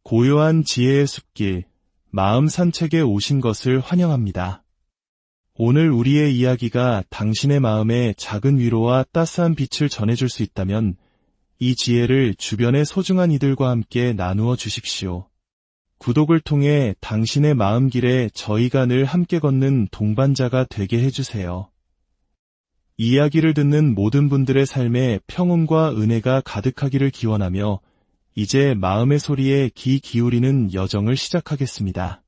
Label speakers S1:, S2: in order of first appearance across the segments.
S1: 고요한 지혜의 숲길, 마음 산책에 오신 것을 환영합니다. 오늘 우리의 이야기가 당신의 마음에 작은 위로와 따스한 빛을 전해줄 수 있다면 이 지혜를 주변의 소중한 이들과 함께 나누어 주십시오. 구독을 통해 당신의 마음길에 저희가 늘 함께 걷는 동반자가 되게 해주세요. 이야기를 듣는 모든 분들의 삶에 평온과 은혜가 가득하기를 기원하며 이제 마음의 소리에 귀 기울이는 여정을 시작하겠습니다.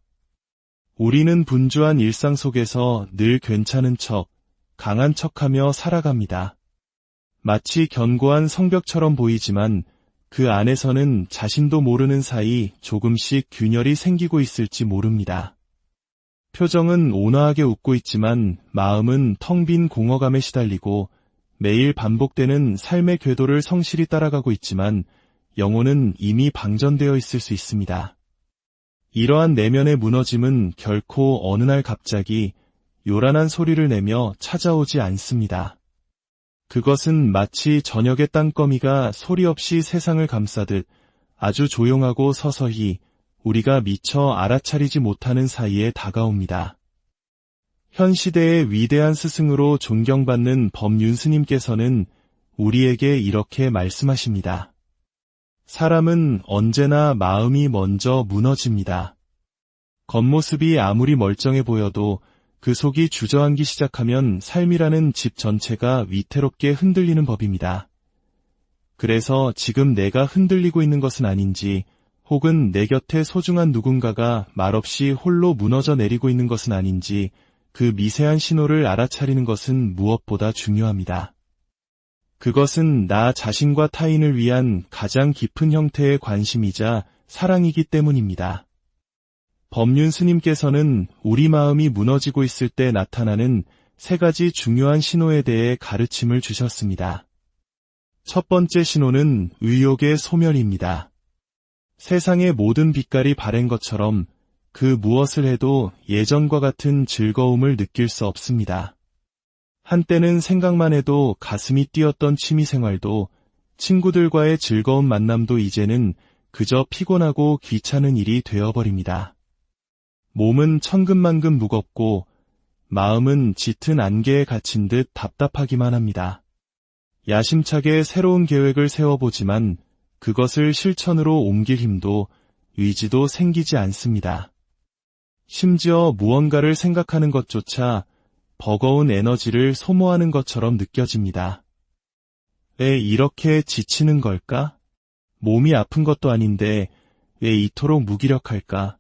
S1: 우리는 분주한 일상 속에서 늘 괜찮은 척, 강한 척하며 살아갑니다. 마치 견고한 성벽처럼 보이지만 그 안에서는 자신도 모르는 사이 조금씩 균열이 생기고 있을지 모릅니다. 표정은 온화하게 웃고 있지만 마음은 텅 빈 공허감에 시달리고 매일 반복되는 삶의 궤도를 성실히 따라가고 있지만 영혼은 이미 방전되어 있을 수 있습니다. 이러한 내면의 무너짐은 결코 어느 날 갑자기 요란한 소리를 내며 찾아오지 않습니다. 그것은 마치 저녁의 땅거미가 소리 없이 세상을 감싸듯 아주 조용하고 서서히 우리가 미처 알아차리지 못하는 사이에 다가옵니다. 현 시대의 위대한 스승으로 존경받는 법륜스님께서는 우리에게 이렇게 말씀하십니다. 사람은 언제나 마음이 먼저 무너집니다. 겉모습이 아무리 멀쩡해 보여도 그 속이 주저앉기 시작하면 삶이라는 집 전체가 위태롭게 흔들리는 법입니다. 그래서 지금 내가 흔들리고 있는 것은 아닌지 혹은 내 곁에 소중한 누군가가 말없이 홀로 무너져 내리고 있는 것은 아닌지 그 미세한 신호를 알아차리는 것은 무엇보다 중요합니다. 그것은 나 자신과 타인을 위한 가장 깊은 형태의 관심이자 사랑이기 때문입니다. 법륜스님께서는 우리 마음이 무너지고 있을 때 나타나는 세 가지 중요한 신호에 대해 가르침을 주셨습니다. 첫 번째 신호는 의욕의 소멸입니다. 세상의 모든 빛깔이 바랜 것처럼 그 무엇을 해도 예전과 같은 즐거움을 느낄 수 없습니다. 한때는 생각만 해도 가슴이 뛰었던 취미생활도 친구들과의 즐거운 만남도 이제는 그저 피곤하고 귀찮은 일이 되어버립니다. 몸은 천근만근 무겁고 마음은 짙은 안개에 갇힌 듯 답답하기만 합니다. 야심차게 새로운 계획을 세워보지만 그것을 실천으로 옮길 힘도 의지도 생기지 않습니다. 심지어 무언가를 생각하는 것조차 버거운 에너지를 소모하는 것처럼 느껴집니다. 왜 이렇게 지치는 걸까? 몸이 아픈 것도 아닌데 왜 이토록 무기력할까?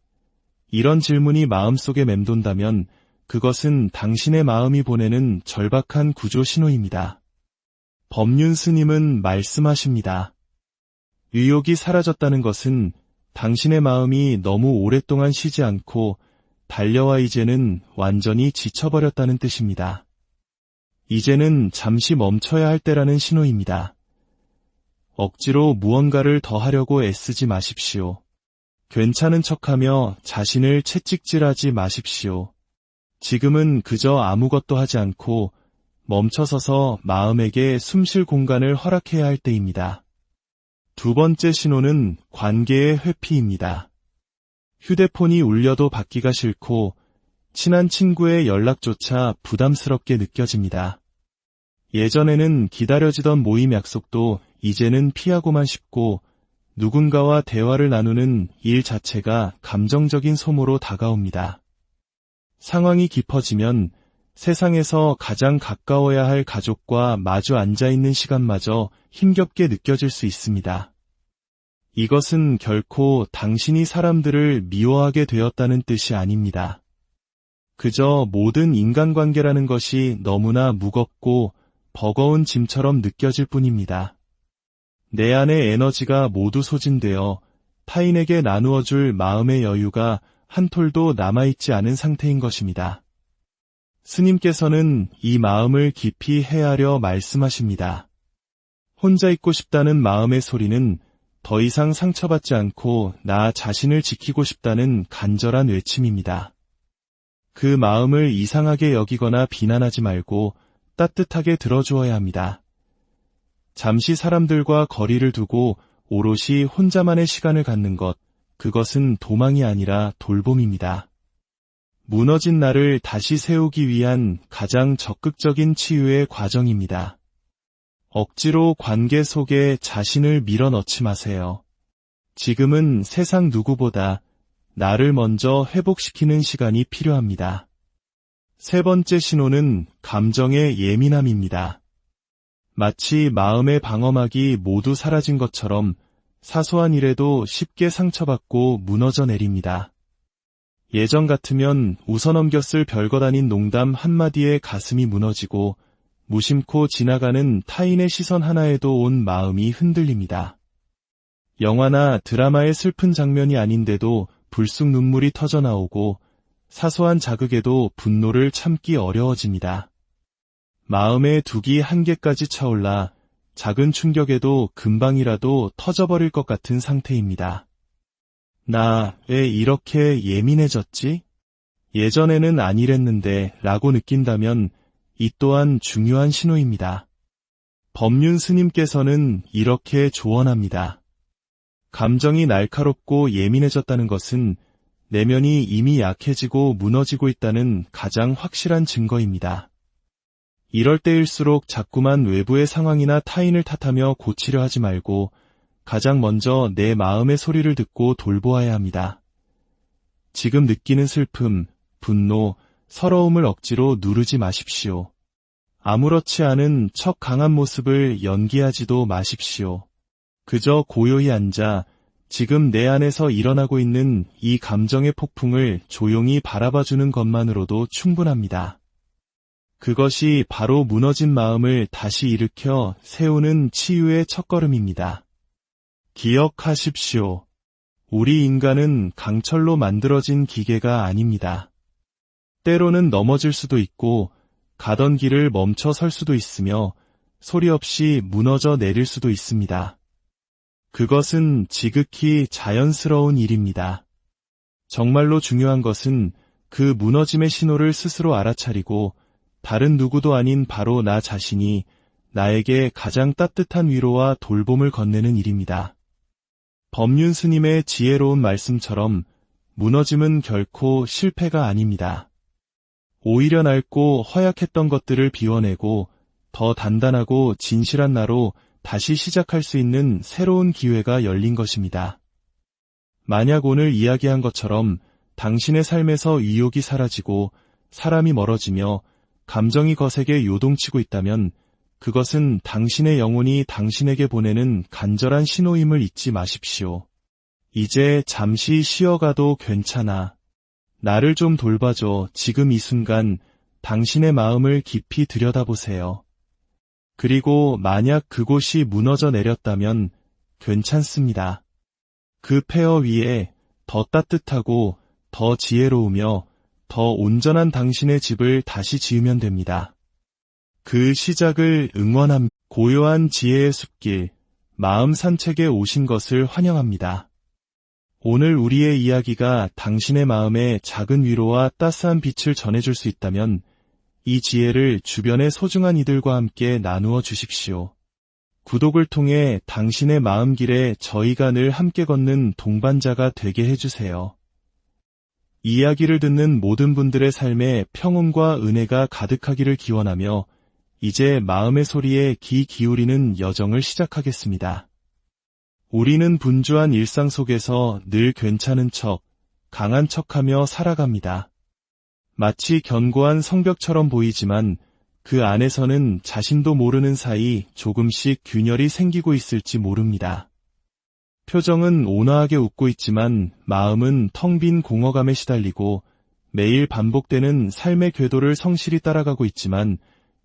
S1: 이런 질문이 마음속에 맴돈다면 그것은 당신의 마음이 보내는 절박한 구조 신호입니다. 법륜스님은 말씀하십니다. 의욕이 사라졌다는 것은 당신의 마음이 너무 오랫동안 쉬지 않고 달려와 이제는 완전히 지쳐버렸다는 뜻입니다. 이제는 잠시 멈춰야 할 때라는 신호입니다. 억지로 무언가를 더 하려고 애쓰지 마십시오. 괜찮은 척하며 자신을 채찍질하지 마십시오. 지금은 그저 아무것도 하지 않고 멈춰서서 마음에게 숨쉴 공간을 허락해야 할 때입니다. 두 번째 신호는 관계의 회피입니다. 휴대폰이 울려도 받기가 싫고 친한 친구의 연락조차 부담스럽게 느껴집니다. 예전에는 기다려지던 모임 약속도 이제는 피하고만 싶고 누군가와 대화를 나누는 일 자체가 감정적인 소모로 다가옵니다. 상황이 깊어지면 세상에서 가장 가까워야 할 가족과 마주 앉아있는 시간마저 힘겹게 느껴질 수 있습니다. 이것은 결코 당신이 사람들을 미워하게 되었다는 뜻이 아닙니다. 그저 모든 인간관계라는 것이 너무나 무겁고 버거운 짐처럼 느껴질 뿐입니다. 내 안의 에너지가 모두 소진되어 타인에게 나누어줄 마음의 여유가 한 톨도 남아있지 않은 상태인 것입니다. 스님께서는 이 마음을 깊이 헤아려 말씀하십니다. 혼자 있고 싶다는 마음의 소리는 더 이상 상처받지 않고 나 자신을 지키고 싶다는 간절한 외침입니다. 그 마음을 이상하게 여기거나 비난하지 말고 따뜻하게 들어주어야 합니다. 잠시 사람들과 거리를 두고 오롯이 혼자만의 시간을 갖는 것, 그것은 도망이 아니라 돌봄입니다. 무너진 나를 다시 세우기 위한 가장 적극적인 치유의 과정입니다. 억지로 관계 속에 자신을 밀어넣지 마세요. 지금은 세상 누구보다 나를 먼저 회복시키는 시간이 필요합니다. 세 번째 신호는 감정의 예민함입니다. 마치 마음의 방어막이 모두 사라진 것처럼 사소한 일에도 쉽게 상처받고 무너져 내립니다. 예전 같으면 웃어넘겼을 별것 아닌 농담 한마디에 가슴이 무너지고 무심코 지나가는 타인의 시선 하나에도 온 마음이 흔들립니다. 영화나 드라마의 슬픈 장면이 아닌데도 불쑥 눈물이 터져나오고 사소한 자극에도 분노를 참기 어려워집니다. 마음의 둑이 한계까지 차올라 작은 충격에도 금방이라도 터져버릴 것 같은 상태입니다. 나 왜 이렇게 예민해졌지? 예전에는 안 이랬는데 라고 느낀다면 이 또한 중요한 신호입니다. 법륜 스님께서는 이렇게 조언합니다. 감정이 날카롭고 예민해졌다는 것은 내면이 이미 약해지고 무너지고 있다는 가장 확실한 증거입니다. 이럴 때일수록 자꾸만 외부의 상황이나 타인을 탓하며 고치려 하지 말고 가장 먼저 내 마음의 소리를 듣고 돌보아야 합니다. 지금 느끼는 슬픔, 분노, 서러움을 억지로 누르지 마십시오. 아무렇지 않은 척 강한 모습을 연기하지도 마십시오. 그저 고요히 앉아 지금 내 안에서 일어나고 있는 이 감정의 폭풍을 조용히 바라봐주는 것만으로도 충분합니다. 그것이 바로 무너진 마음을 다시 일으켜 세우는 치유의 첫걸음입니다. 기억하십시오. 우리 인간은 강철로 만들어진 기계가 아닙니다. 때로는 넘어질 수도 있고 가던 길을 멈춰 설 수도 있으며 소리 없이 무너져 내릴 수도 있습니다. 그것은 지극히 자연스러운 일입니다. 정말로 중요한 것은 그 무너짐의 신호를 스스로 알아차리고 다른 누구도 아닌 바로 나 자신이 나에게 가장 따뜻한 위로와 돌봄을 건네는 일입니다. 법륜 스님의 지혜로운 말씀처럼 무너짐은 결코 실패가 아닙니다. 오히려 낡고 허약했던 것들을 비워내고 더 단단하고 진실한 나로 다시 시작할 수 있는 새로운 기회가 열린 것입니다. 만약 오늘 이야기한 것처럼 당신의 삶에서 의욕이 사라지고 사람이 멀어지며 감정이 거세게 요동치고 있다면 그것은 당신의 영혼이 당신에게 보내는 간절한 신호임을 잊지 마십시오. 이제 잠시 쉬어가도 괜찮아. 나를 좀 돌봐줘. 지금 이 순간 당신의 마음을 깊이 들여다보세요. 그리고 만약 그곳이 무너져 내렸다면 괜찮습니다. 그 폐허 위에 더 따뜻하고 더 지혜로우며 더 온전한 당신의 집을 다시 지으면 됩니다. 그 시작을 응원합니다. 고요한 지혜의 숲길, 마음 산책에 오신 것을 환영합니다. 오늘 우리의 이야기가 당신의 마음에 작은 위로와 따스한 빛을 전해줄 수 있다면 이 지혜를 주변의 소중한 이들과 함께 나누어 주십시오. 구독을 통해 당신의 마음길에 저희가 늘 함께 걷는 동반자가 되게 해주세요. 이야기를 듣는 모든 분들의 삶에 평온과 은혜가 가득하기를 기원하며 이제 마음의 소리에 귀 기울이는 여정을 시작하겠습니다. 우리는 분주한 일상 속에서 늘 괜찮은 척, 강한 척하며 살아갑니다. 마치 견고한 성벽처럼 보이지만 그 안에서는 자신도 모르는 사이 조금씩 균열이 생기고 있을지 모릅니다. 표정은 온화하게 웃고 있지만 마음은 텅 빈 공허감에 시달리고 매일 반복되는 삶의 궤도를 성실히 따라가고 있지만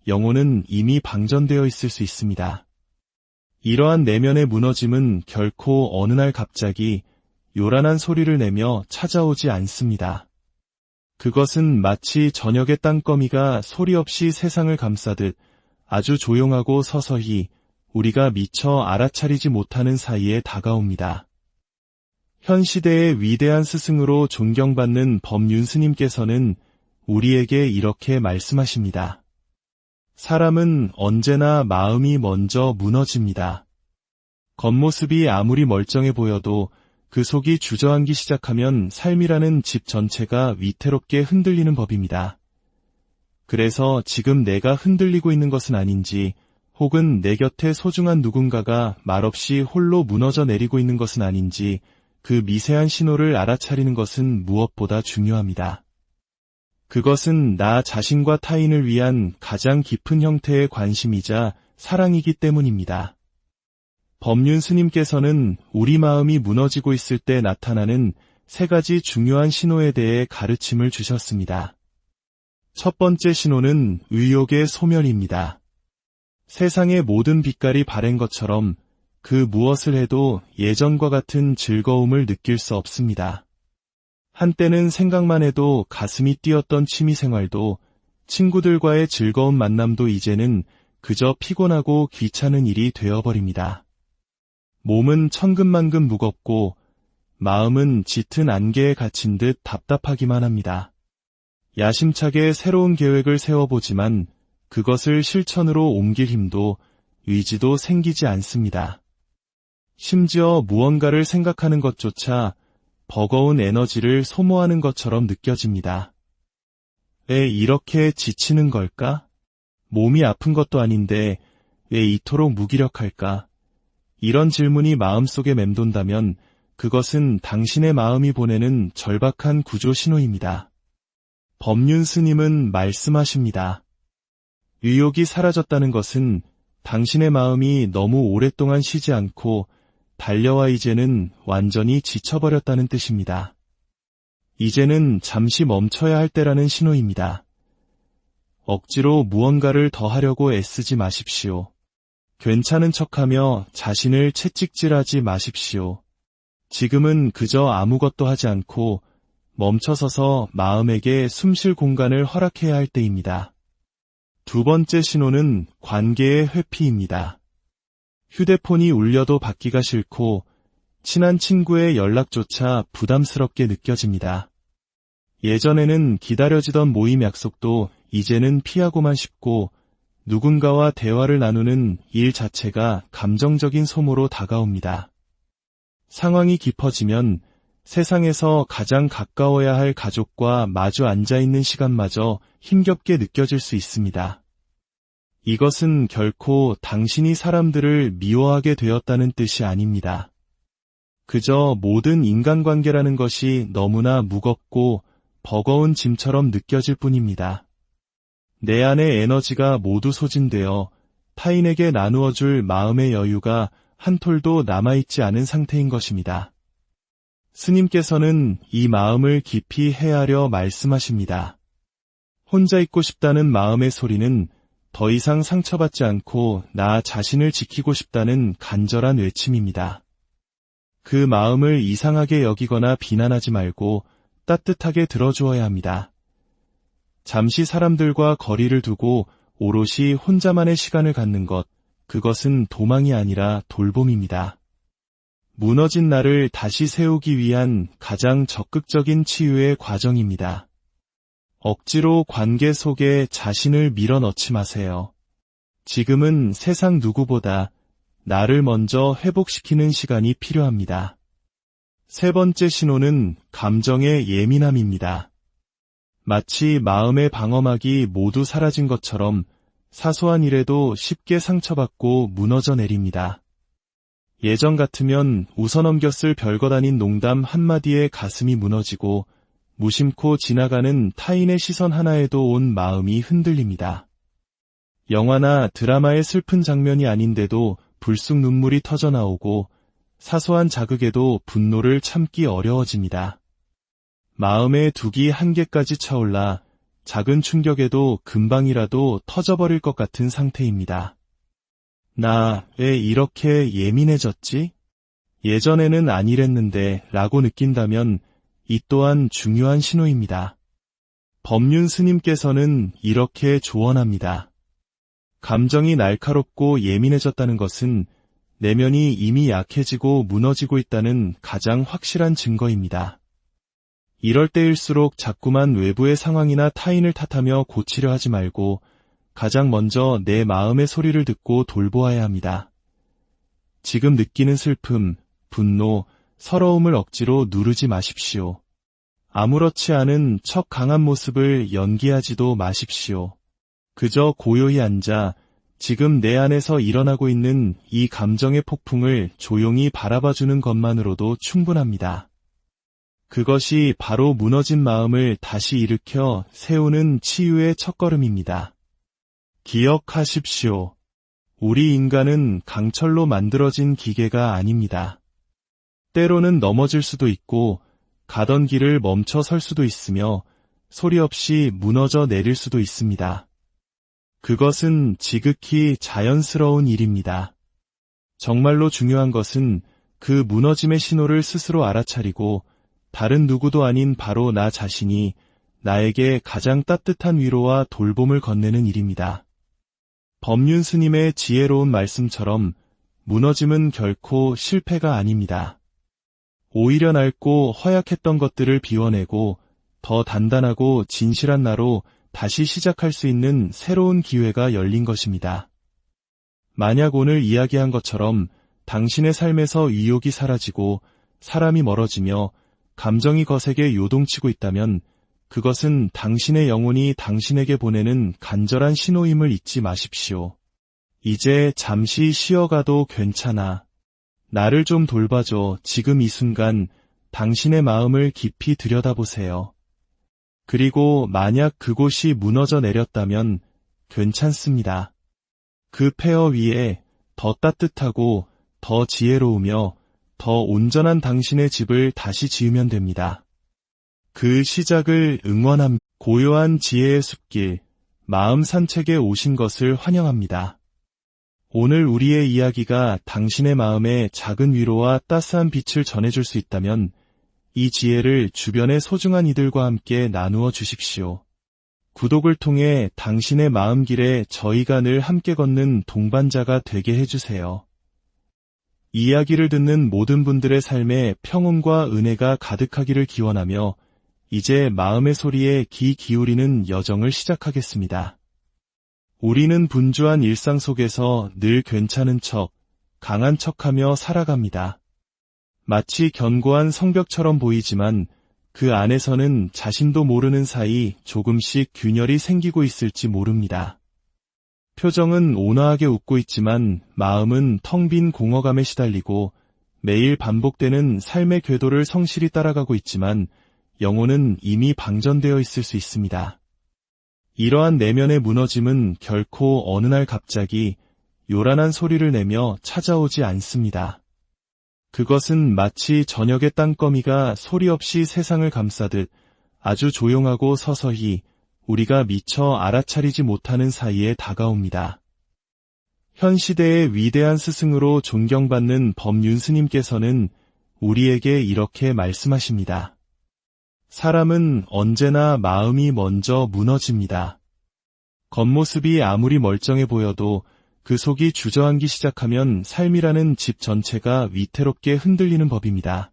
S1: 영혼은 이미 방전되어 있을 수 있습니다. 이러한 내면의 무너짐은 결코 어느 날 갑자기 요란한 소리를 내며 찾아오지 않습니다. 그것은 마치 저녁의 땅거미가 소리 없이 세상을 감싸듯 아주 조용하고 서서히 우리가 미처 알아차리지 못하는 사이에 다가옵니다. 현 시대의 위대한 스승으로 존경받는 법륜 스님께서는 우리에게 이렇게 말씀하십니다. 사람은 언제나 마음이 먼저 무너집니다. 겉모습이 아무리 멀쩡해 보여도 그 속이 주저앉기 시작하면 삶이라는 집 전체가 위태롭게 흔들리는 법입니다. 그래서 지금 내가 흔들리고 있는 것은 아닌지, 혹은 내 곁에 소중한 누군가가 말없이 홀로 무너져 내리고 있는 것은 아닌지, 그 미세한 신호를 알아차리는 것은 무엇보다 중요합니다. 그것은 나 자신과 타인을 위한 가장 깊은 형태의 관심이자 사랑이기 때문입니다. 법륜 스님께서는 우리 마음이 무너지고 있을 때 나타나는 3가지 중요한 신호에 대해 가르침을 주셨습니다. 첫 번째 신호는 의욕의 소멸입니다. 세상의 모든 빛깔이 바랜 것처럼 그 무엇을 해도 예전과 같은 즐거움을 느낄 수 없습니다. 한때는 생각만 해도 가슴이 뛰었던 취미생활도, 친구들과의 즐거운 만남도 이제는 그저 피곤하고 귀찮은 일이 되어버립니다. 몸은 천근만근 무겁고 마음은 짙은 안개에 갇힌 듯 답답하기만 합니다. 야심차게 새로운 계획을 세워보지만 그것을 실천으로 옮길 힘도 의지도 생기지 않습니다. 심지어 무언가를 생각하는 것조차 버거운 에너지를 소모하는 것처럼 느껴집니다. 왜 이렇게 지치는 걸까? 몸이 아픈 것도 아닌데 왜 이토록 무기력할까? 이런 질문이 마음속에 맴돈다면 그것은 당신의 마음이 보내는 절박한 구조 신호입니다. 법륜 스님은 말씀하십니다. 의욕이 사라졌다는 것은 당신의 마음이 너무 오랫동안 쉬지 않고 달려와 이제는 완전히 지쳐버렸다는 뜻입니다. 이제는 잠시 멈춰야 할 때라는 신호입니다. 억지로 무언가를 더 하려고 애쓰지 마십시오. 괜찮은 척하며 자신을 채찍질하지 마십시오. 지금은 그저 아무것도 하지 않고 멈춰서서 마음에게 숨쉴 공간을 허락해야 할 때입니다. 두 번째 신호는 관계의 회피입니다. 휴대폰이 울려도 받기가 싫고 친한 친구의 연락조차 부담스럽게 느껴집니다. 예전에는 기다려지던 모임 약속도 이제는 피하고만 싶고 누군가와 대화를 나누는 일 자체가 감정적인 소모로 다가옵니다. 상황이 깊어지면 세상에서 가장 가까워야 할 가족과 마주 앉아있는 시간마저 힘겹게 느껴질 수 있습니다. 이것은 결코 당신이 사람들을 미워하게 되었다는 뜻이 아닙니다. 그저 모든 인간관계라는 것이 너무나 무겁고 버거운 짐처럼 느껴질 뿐입니다. 내 안의 에너지가 모두 소진되어 타인에게 나누어줄 마음의 여유가 한 톨도 남아있지 않은 상태인 것입니다. 스님께서는 이 마음을 깊이 헤아려 말씀하십니다. 혼자 있고 싶다는 마음의 소리는 더 이상 상처받지 않고 나 자신을 지키고 싶다는 간절한 외침입니다. 그 마음을 이상하게 여기거나 비난하지 말고 따뜻하게 들어주어야 합니다. 잠시 사람들과 거리를 두고 오롯이 혼자만의 시간을 갖는 것, 그것은 도망이 아니라 돌봄입니다. 무너진 나를 다시 세우기 위한 가장 적극적인 치유의 과정입니다. 억지로 관계 속에 자신을 밀어넣지 마세요. 지금은 세상 누구보다 나를 먼저 회복시키는 시간이 필요합니다. 세 번째 신호는 감정의 예민함입니다. 마치 마음의 방어막이 모두 사라진 것처럼 사소한 일에도 쉽게 상처받고 무너져 내립니다. 예전 같으면 웃어넘겼을 별것 아닌 농담 한마디에 가슴이 무너지고 무심코 지나가는 타인의 시선 하나에도 온 마음이 흔들립니다. 영화나 드라마의 슬픈 장면이 아닌데도 불쑥 눈물이 터져나오고 사소한 자극에도 분노를 참기 어려워집니다. 마음의 둑이 한계까지 차올라 작은 충격에도 금방이라도 터져버릴 것 같은 상태입니다. 나 왜 이렇게 예민해졌지? 예전에는 아니랬는데 라고 느낀다면 이 또한 중요한 신호입니다. 법륜 스님께서는 이렇게 조언합니다. 감정이 날카롭고 예민해졌다는 것은 내면이 이미 약해지고 무너지고 있다는 가장 확실한 증거입니다. 이럴 때일수록 자꾸만 외부의 상황이나 타인을 탓하며 고치려 하지 말고 가장 먼저 내 마음의 소리를 듣고 돌보아야 합니다. 지금 느끼는 슬픔, 분노, 서러움을 억지로 누르지 마십시오. 아무렇지 않은 척 강한 모습을 연기하지도 마십시오. 그저 고요히 앉아 지금 내 안에서 일어나고 있는 이 감정의 폭풍을 조용히 바라봐주는 것만으로도 충분합니다. 그것이 바로 무너진 마음을 다시 일으켜 세우는 치유의 첫걸음입니다. 기억하십시오. 우리 인간은 강철로 만들어진 기계가 아닙니다. 때로는 넘어질 수도 있고 가던 길을 멈춰 설 수도 있으며 소리 없이 무너져 내릴 수도 있습니다. 그것은 지극히 자연스러운 일입니다. 정말로 중요한 것은 그 무너짐의 신호를 스스로 알아차리고 다른 누구도 아닌 바로 나 자신이 나에게 가장 따뜻한 위로와 돌봄을 건네는 일입니다. 법륜 스님의 지혜로운 말씀처럼 무너짐은 결코 실패가 아닙니다. 오히려 낡고 허약했던 것들을 비워내고 더 단단하고 진실한 나로 다시 시작할 수 있는 새로운 기회가 열린 것입니다. 만약 오늘 이야기한 것처럼 당신의 삶에서 의욕이 사라지고 사람이 멀어지며 감정이 거세게 요동치고 있다면 그것은 당신의 영혼이 당신에게 보내는 간절한 신호임을 잊지 마십시오. 이제 잠시 쉬어가도 괜찮아. 나를 좀 돌봐줘. 지금 이 순간 당신의 마음을 깊이 들여다보세요. 그리고 만약 그곳이 무너져 내렸다면 괜찮습니다. 그 폐허 위에 더 따뜻하고 더 지혜로우며 더 온전한 당신의 집을 다시 지으면 됩니다. 그 시작을 응원합니다. 고요한 지혜의 숲길, 마음 산책에 오신 것을 환영합니다. 오늘 우리의 이야기가 당신의 마음에 작은 위로와 따스한 빛을 전해줄 수 있다면 이 지혜를 주변의 소중한 이들과 함께 나누어 주십시오. 구독을 통해 당신의 마음길에 저희가 늘 함께 걷는 동반자가 되게 해주세요. 이야기를 듣는 모든 분들의 삶에 평온과 은혜가 가득하기를 기원하며 이제 마음의 소리에 귀 기울이는 여정을 시작하겠습니다. 우리는 분주한 일상 속에서 늘 괜찮은 척, 강한 척하며 살아갑니다. 마치 견고한 성벽처럼 보이지만 그 안에서는 자신도 모르는 사이 조금씩 균열이 생기고 있을지 모릅니다. 표정은 온화하게 웃고 있지만 마음은 텅 빈 공허감에 시달리고 매일 반복되는 삶의 궤도를 성실히 따라가고 있지만 영혼은 이미 방전되어 있을 수 있습니다. 이러한 내면의 무너짐은 결코 어느 날 갑자기 요란한 소리를 내며 찾아오지 않습니다. 그것은 마치 저녁의 땅거미가 소리 없이 세상을 감싸듯 아주 조용하고 서서히 우리가 미처 알아차리지 못하는 사이에 다가옵니다. 현 시대의 위대한 스승으로 존경받는 법륜 스님께서는 우리에게 이렇게 말씀하십니다. 사람은 언제나 마음이 먼저 무너집니다. 겉모습이 아무리 멀쩡해 보여도 그 속이 주저앉기 시작하면 삶이라는 집 전체가 위태롭게 흔들리는 법입니다.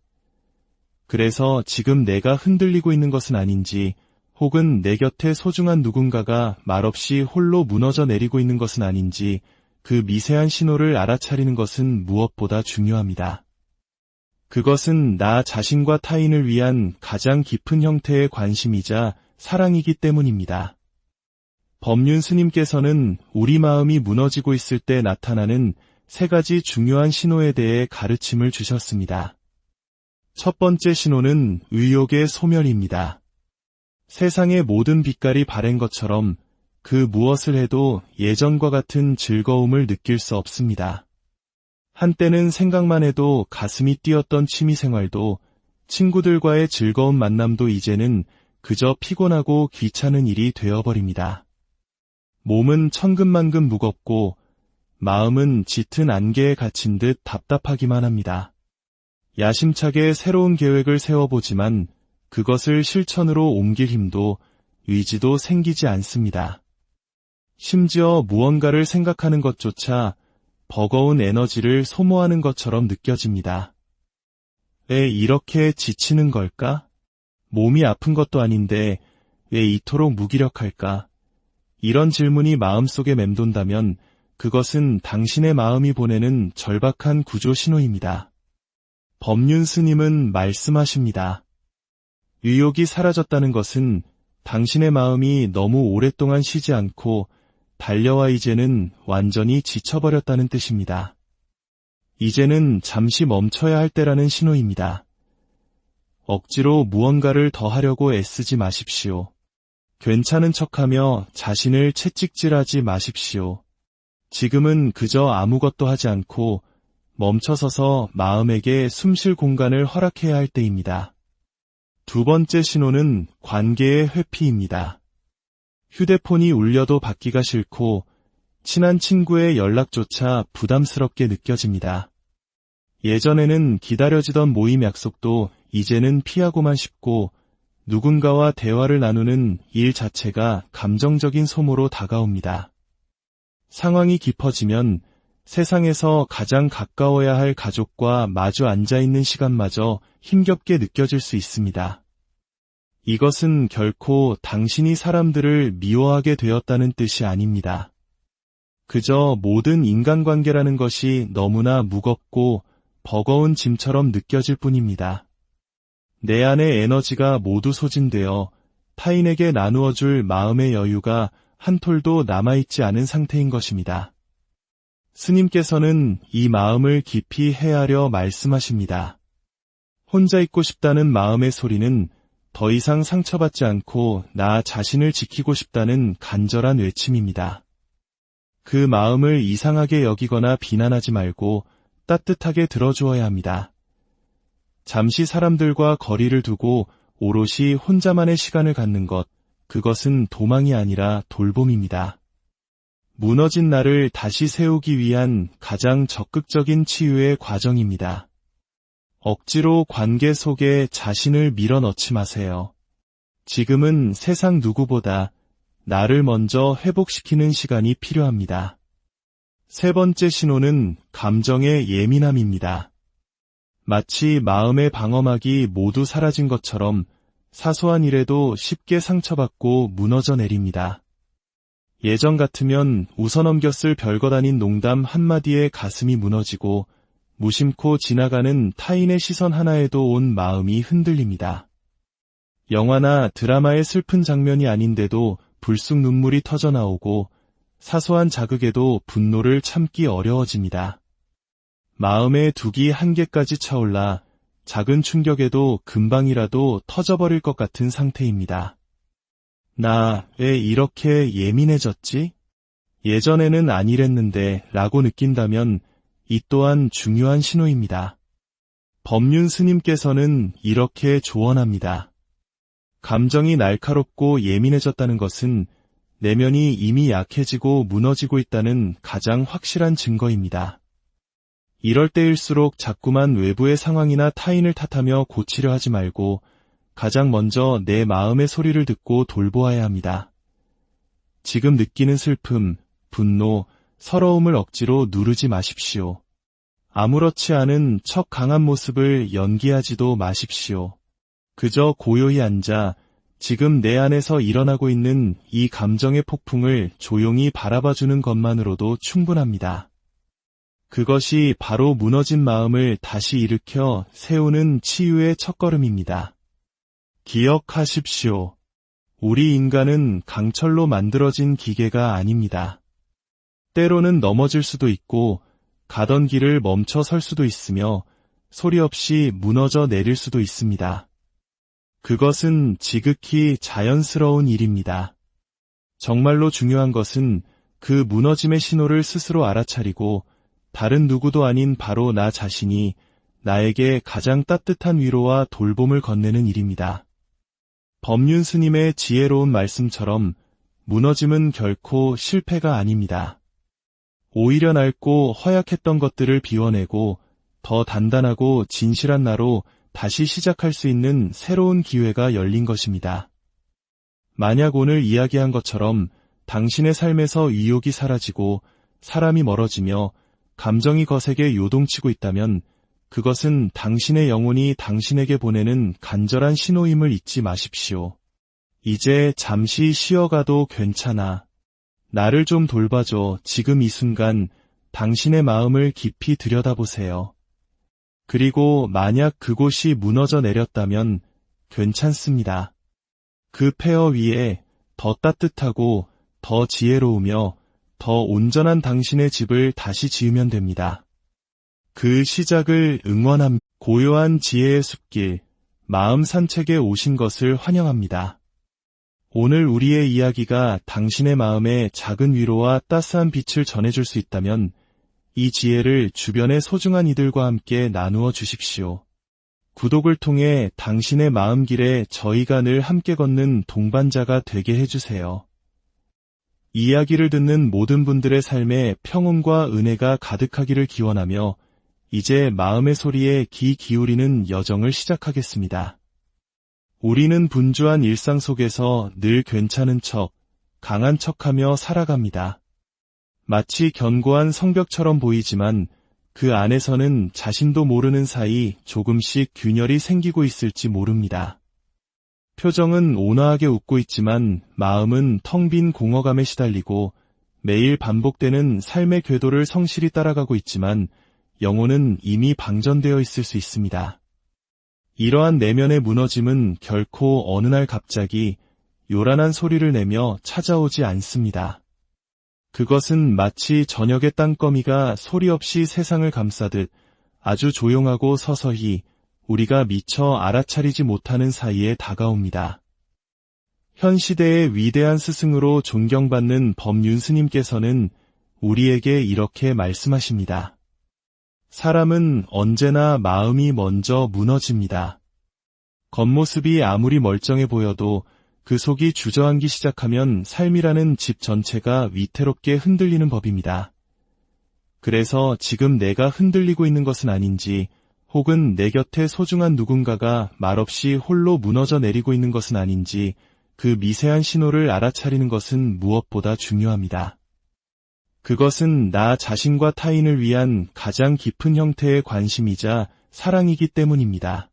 S1: 그래서 지금 내가 흔들리고 있는 것은 아닌지 혹은 내 곁에 소중한 누군가가 말없이 홀로 무너져 내리고 있는 것은 아닌지 그 미세한 신호를 알아차리는 것은 무엇보다 중요합니다. 그것은 나 자신과 타인을 위한 가장 깊은 형태의 관심이자 사랑이기 때문입니다. 법륜 스님께서는 우리 마음이 무너지고 있을 때 나타나는 3가지 중요한 신호에 대해 가르침을 주셨습니다. 첫 번째 신호는 의욕의 소멸입니다. 세상의 모든 빛깔이 바랜 것처럼 그 무엇을 해도 예전과 같은 즐거움을 느낄 수 없습니다. 한때는 생각만 해도 가슴이 뛰었던 취미생활도 친구들과의 즐거운 만남도 이제는 그저 피곤하고 귀찮은 일이 되어버립니다. 몸은 천근만근 무겁고 마음은 짙은 안개에 갇힌 듯 답답하기만 합니다. 야심차게 새로운 계획을 세워보지만 그것을 실천으로 옮길 힘도 의지도 생기지 않습니다. 심지어 무언가를 생각하는 것조차 버거운 에너지를 소모하는 것처럼 느껴집니다. 왜 이렇게 지치는 걸까? 몸이 아픈 것도 아닌데 왜 이토록 무기력할까? 이런 질문이 마음속에 맴돈다면 그것은 당신의 마음이 보내는 절박한 구조 신호입니다. 법륜 스님은 말씀하십니다. 의욕이 사라졌다는 것은 당신의 마음이 너무 오랫동안 쉬지 않고 달려와 이제는 완전히 지쳐버렸다는 뜻입니다. 이제는 잠시 멈춰야 할 때라는 신호입니다. 억지로 무언가를 더 하려고 애쓰지 마십시오. 괜찮은 척하며 자신을 채찍질하지 마십시오. 지금은 그저 아무것도 하지 않고 멈춰서서 마음에게 숨쉴 공간을 허락해야 할 때입니다. 두 번째 신호는 관계의 회피입니다. 휴대폰이 울려도 받기가 싫고 친한 친구의 연락조차 부담스럽게 느껴집니다. 예전에는 기다려지던 모임 약속도 이제는 피하고만 싶고 누군가와 대화를 나누는 일 자체가 감정적인 소모로 다가옵니다. 상황이 깊어지면 세상에서 가장 가까워야 할 가족과 마주 앉아있는 시간마저 힘겹게 느껴질 수 있습니다. 이것은 결코 당신이 사람들을 미워하게 되었다는 뜻이 아닙니다. 그저 모든 인간관계라는 것이 너무나 무겁고 버거운 짐처럼 느껴질 뿐입니다. 내 안의 에너지가 모두 소진되어 타인에게 나누어줄 마음의 여유가 한 톨도 남아있지 않은 상태인 것입니다. 스님께서는 이 마음을 깊이 헤아려 말씀하십니다. 혼자 있고 싶다는 마음의 소리는 더 이상 상처받지 않고 나 자신을 지키고 싶다는 간절한 외침입니다. 그 마음을 이상하게 여기거나 비난하지 말고 따뜻하게 들어주어야 합니다. 잠시 사람들과 거리를 두고 오롯이 혼자만의 시간을 갖는 것, 그것은 도망이 아니라 돌봄입니다. 무너진 나를 다시 세우기 위한 가장 적극적인 치유의 과정입니다. 억지로 관계 속에 자신을 밀어넣지 마세요. 지금은 세상 누구보다 나를 먼저 회복시키는 시간이 필요합니다. 세 번째 신호는 감정의 예민함입니다. 마치 마음의 방어막이 모두 사라진 것처럼 사소한 일에도 쉽게 상처받고 무너져 내립니다. 예전 같으면 웃어넘겼을 별것 아닌 농담 한마디에 가슴이 무너지고 무심코 지나가는 타인의 시선 하나에도 온 마음이 흔들립니다. 영화나 드라마의 슬픈 장면이 아닌데도 불쑥 눈물이 터져나오고 사소한 자극에도 분노를 참기 어려워집니다. 마음의 둑이 한계까지 차올라 작은 충격에도 금방이라도 터져버릴 것 같은 상태입니다. 나 왜 이렇게 예민해졌지? 예전에는 아니랬는데 라고 느낀다면 이 또한 중요한 신호입니다. 법륜 스님께서는 이렇게 조언합니다. 감정이 날카롭고 예민해졌다는 것은 내면이 이미 약해지고 무너지고 있다는 가장 확실한 증거입니다. 이럴 때일수록 자꾸만 외부의 상황이나 타인을 탓하며 고치려 하지 말고 가장 먼저 내 마음의 소리를 듣고 돌보아야 합니다. 지금 느끼는 슬픔, 분노, 서러움을 억지로 누르지 마십시오. 아무렇지 않은 척 강한 모습을 연기하지도 마십시오. 그저 고요히 앉아 지금 내 안에서 일어나고 있는 이 감정의 폭풍을 조용히 바라봐주는 것만으로도 충분합니다. 그것이 바로 무너진 마음을 다시 일으켜 세우는 치유의 첫걸음입니다. 기억하십시오. 우리 인간은 강철로 만들어진 기계가 아닙니다. 때로는 넘어질 수도 있고 가던 길을 멈춰 설 수도 있으며 소리 없이 무너져 내릴 수도 있습니다. 그것은 지극히 자연스러운 일입니다. 정말로 중요한 것은 그 무너짐의 신호를 스스로 알아차리고 다른 누구도 아닌 바로 나 자신이 나에게 가장 따뜻한 위로와 돌봄을 건네는 일입니다. 법륜 스님의 지혜로운 말씀처럼 무너짐은 결코 실패가 아닙니다. 오히려 낡고 허약했던 것들을 비워내고 더 단단하고 진실한 나로 다시 시작할 수 있는 새로운 기회가 열린 것입니다. 만약 오늘 이야기한 것처럼 당신의 삶에서 의욕이 사라지고 사람이 멀어지며 감정이 거세게 요동치고 있다면 그것은 당신의 영혼이 당신에게 보내는 간절한 신호임을 잊지 마십시오. 이제 잠시 쉬어가도 괜찮아. 나를 좀 돌봐줘. 지금 이 순간 당신의 마음을 깊이 들여다보세요. 그리고 만약 그곳이 무너져 내렸다면 괜찮습니다. 그 폐허 위에 더 따뜻하고 더 지혜로우며 더 온전한 당신의 집을 다시 지으면 됩니다. 그 시작을 응원합니다. 고요한 지혜의 숲길, 마음 산책에 오신 것을 환영합니다. 오늘 우리의 이야기가 당신의 마음에 작은 위로와 따스한 빛을 전해줄 수 있다면 이 지혜를 주변의 소중한 이들과 함께 나누어 주십시오. 구독을 통해 당신의 마음길에 저희가 늘 함께 걷는 동반자가 되게 해주세요. 이야기를 듣는 모든 분들의 삶에 평온과 은혜가 가득하기를 기원하며 이제 마음의 소리에 귀 기울이는 여정을 시작하겠습니다. 우리는 분주한 일상 속에서 늘 괜찮은 척, 강한 척하며 살아갑니다. 마치 견고한 성벽처럼 보이지만 그 안에서는 자신도 모르는 사이 조금씩 균열이 생기고 있을지 모릅니다. 표정은 온화하게 웃고 있지만 마음은 텅 빈 공허감에 시달리고 매일 반복되는 삶의 궤도를 성실히 따라가고 있지만 영혼은 이미 방전되어 있을 수 있습니다. 이러한 내면의 무너짐은 결코 어느 날 갑자기 요란한 소리를 내며 찾아오지 않습니다. 그것은 마치 저녁의 땅거미가 소리 없이 세상을 감싸듯 아주 조용하고 서서히 우리가 미처 알아차리지 못하는 사이에 다가옵니다. 현 시대의 위대한 스승으로 존경받는 법륜스님께서는 우리에게 이렇게 말씀하십니다. 사람은 언제나 마음이 먼저 무너집니다. 겉모습이 아무리 멀쩡해 보여도 그 속이 주저앉기 시작하면 삶이라는 집 전체가 위태롭게 흔들리는 법입니다. 그래서 지금 내가 흔들리고 있는 것은 아닌지 혹은 내 곁에 소중한 누군가가 말없이 홀로 무너져 내리고 있는 것은 아닌지 그 미세한 신호를 알아차리는 것은 무엇보다 중요합니다. 그것은 나 자신과 타인을 위한 가장 깊은 형태의 관심이자 사랑이기 때문입니다.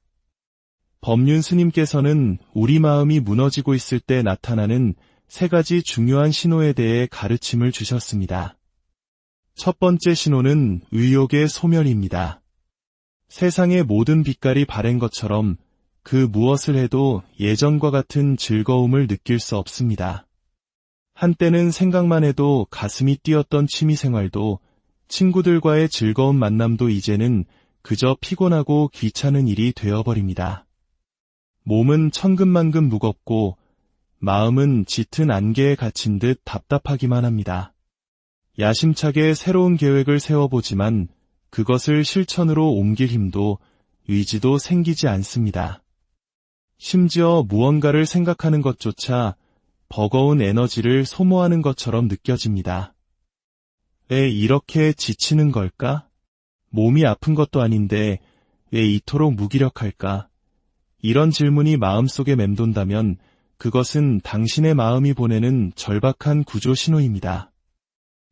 S1: 법륜스님께서는 우리 마음이 무너지고 있을 때 나타나는 세 가지 중요한 신호에 대해 가르침을 주셨습니다. 첫 번째 신호는 의욕의 소멸입니다. 세상의 모든 빛깔이 바랜 것처럼 그 무엇을 해도 예전과 같은 즐거움을 느낄 수 없습니다. 한때는 생각만 해도 가슴이 뛰었던 취미생활도 친구들과의 즐거운 만남도 이제는 그저 피곤하고 귀찮은 일이 되어버립니다. 몸은 천근만근 무겁고 마음은 짙은 안개에 갇힌 듯 답답하기만 합니다. 야심차게 새로운 계획을 세워보지만 그것을 실천으로 옮길 힘도 의지도 생기지 않습니다. 심지어 무언가를 생각하는 것조차 버거운 에너지를 소모하는 것처럼 느껴집니다. 왜 이렇게 지치는 걸까? 몸이 아픈 것도 아닌데 왜 이토록 무기력할까? 이런 질문이 마음속에 맴돈다면 그것은 당신의 마음이 보내는 절박한 구조 신호입니다.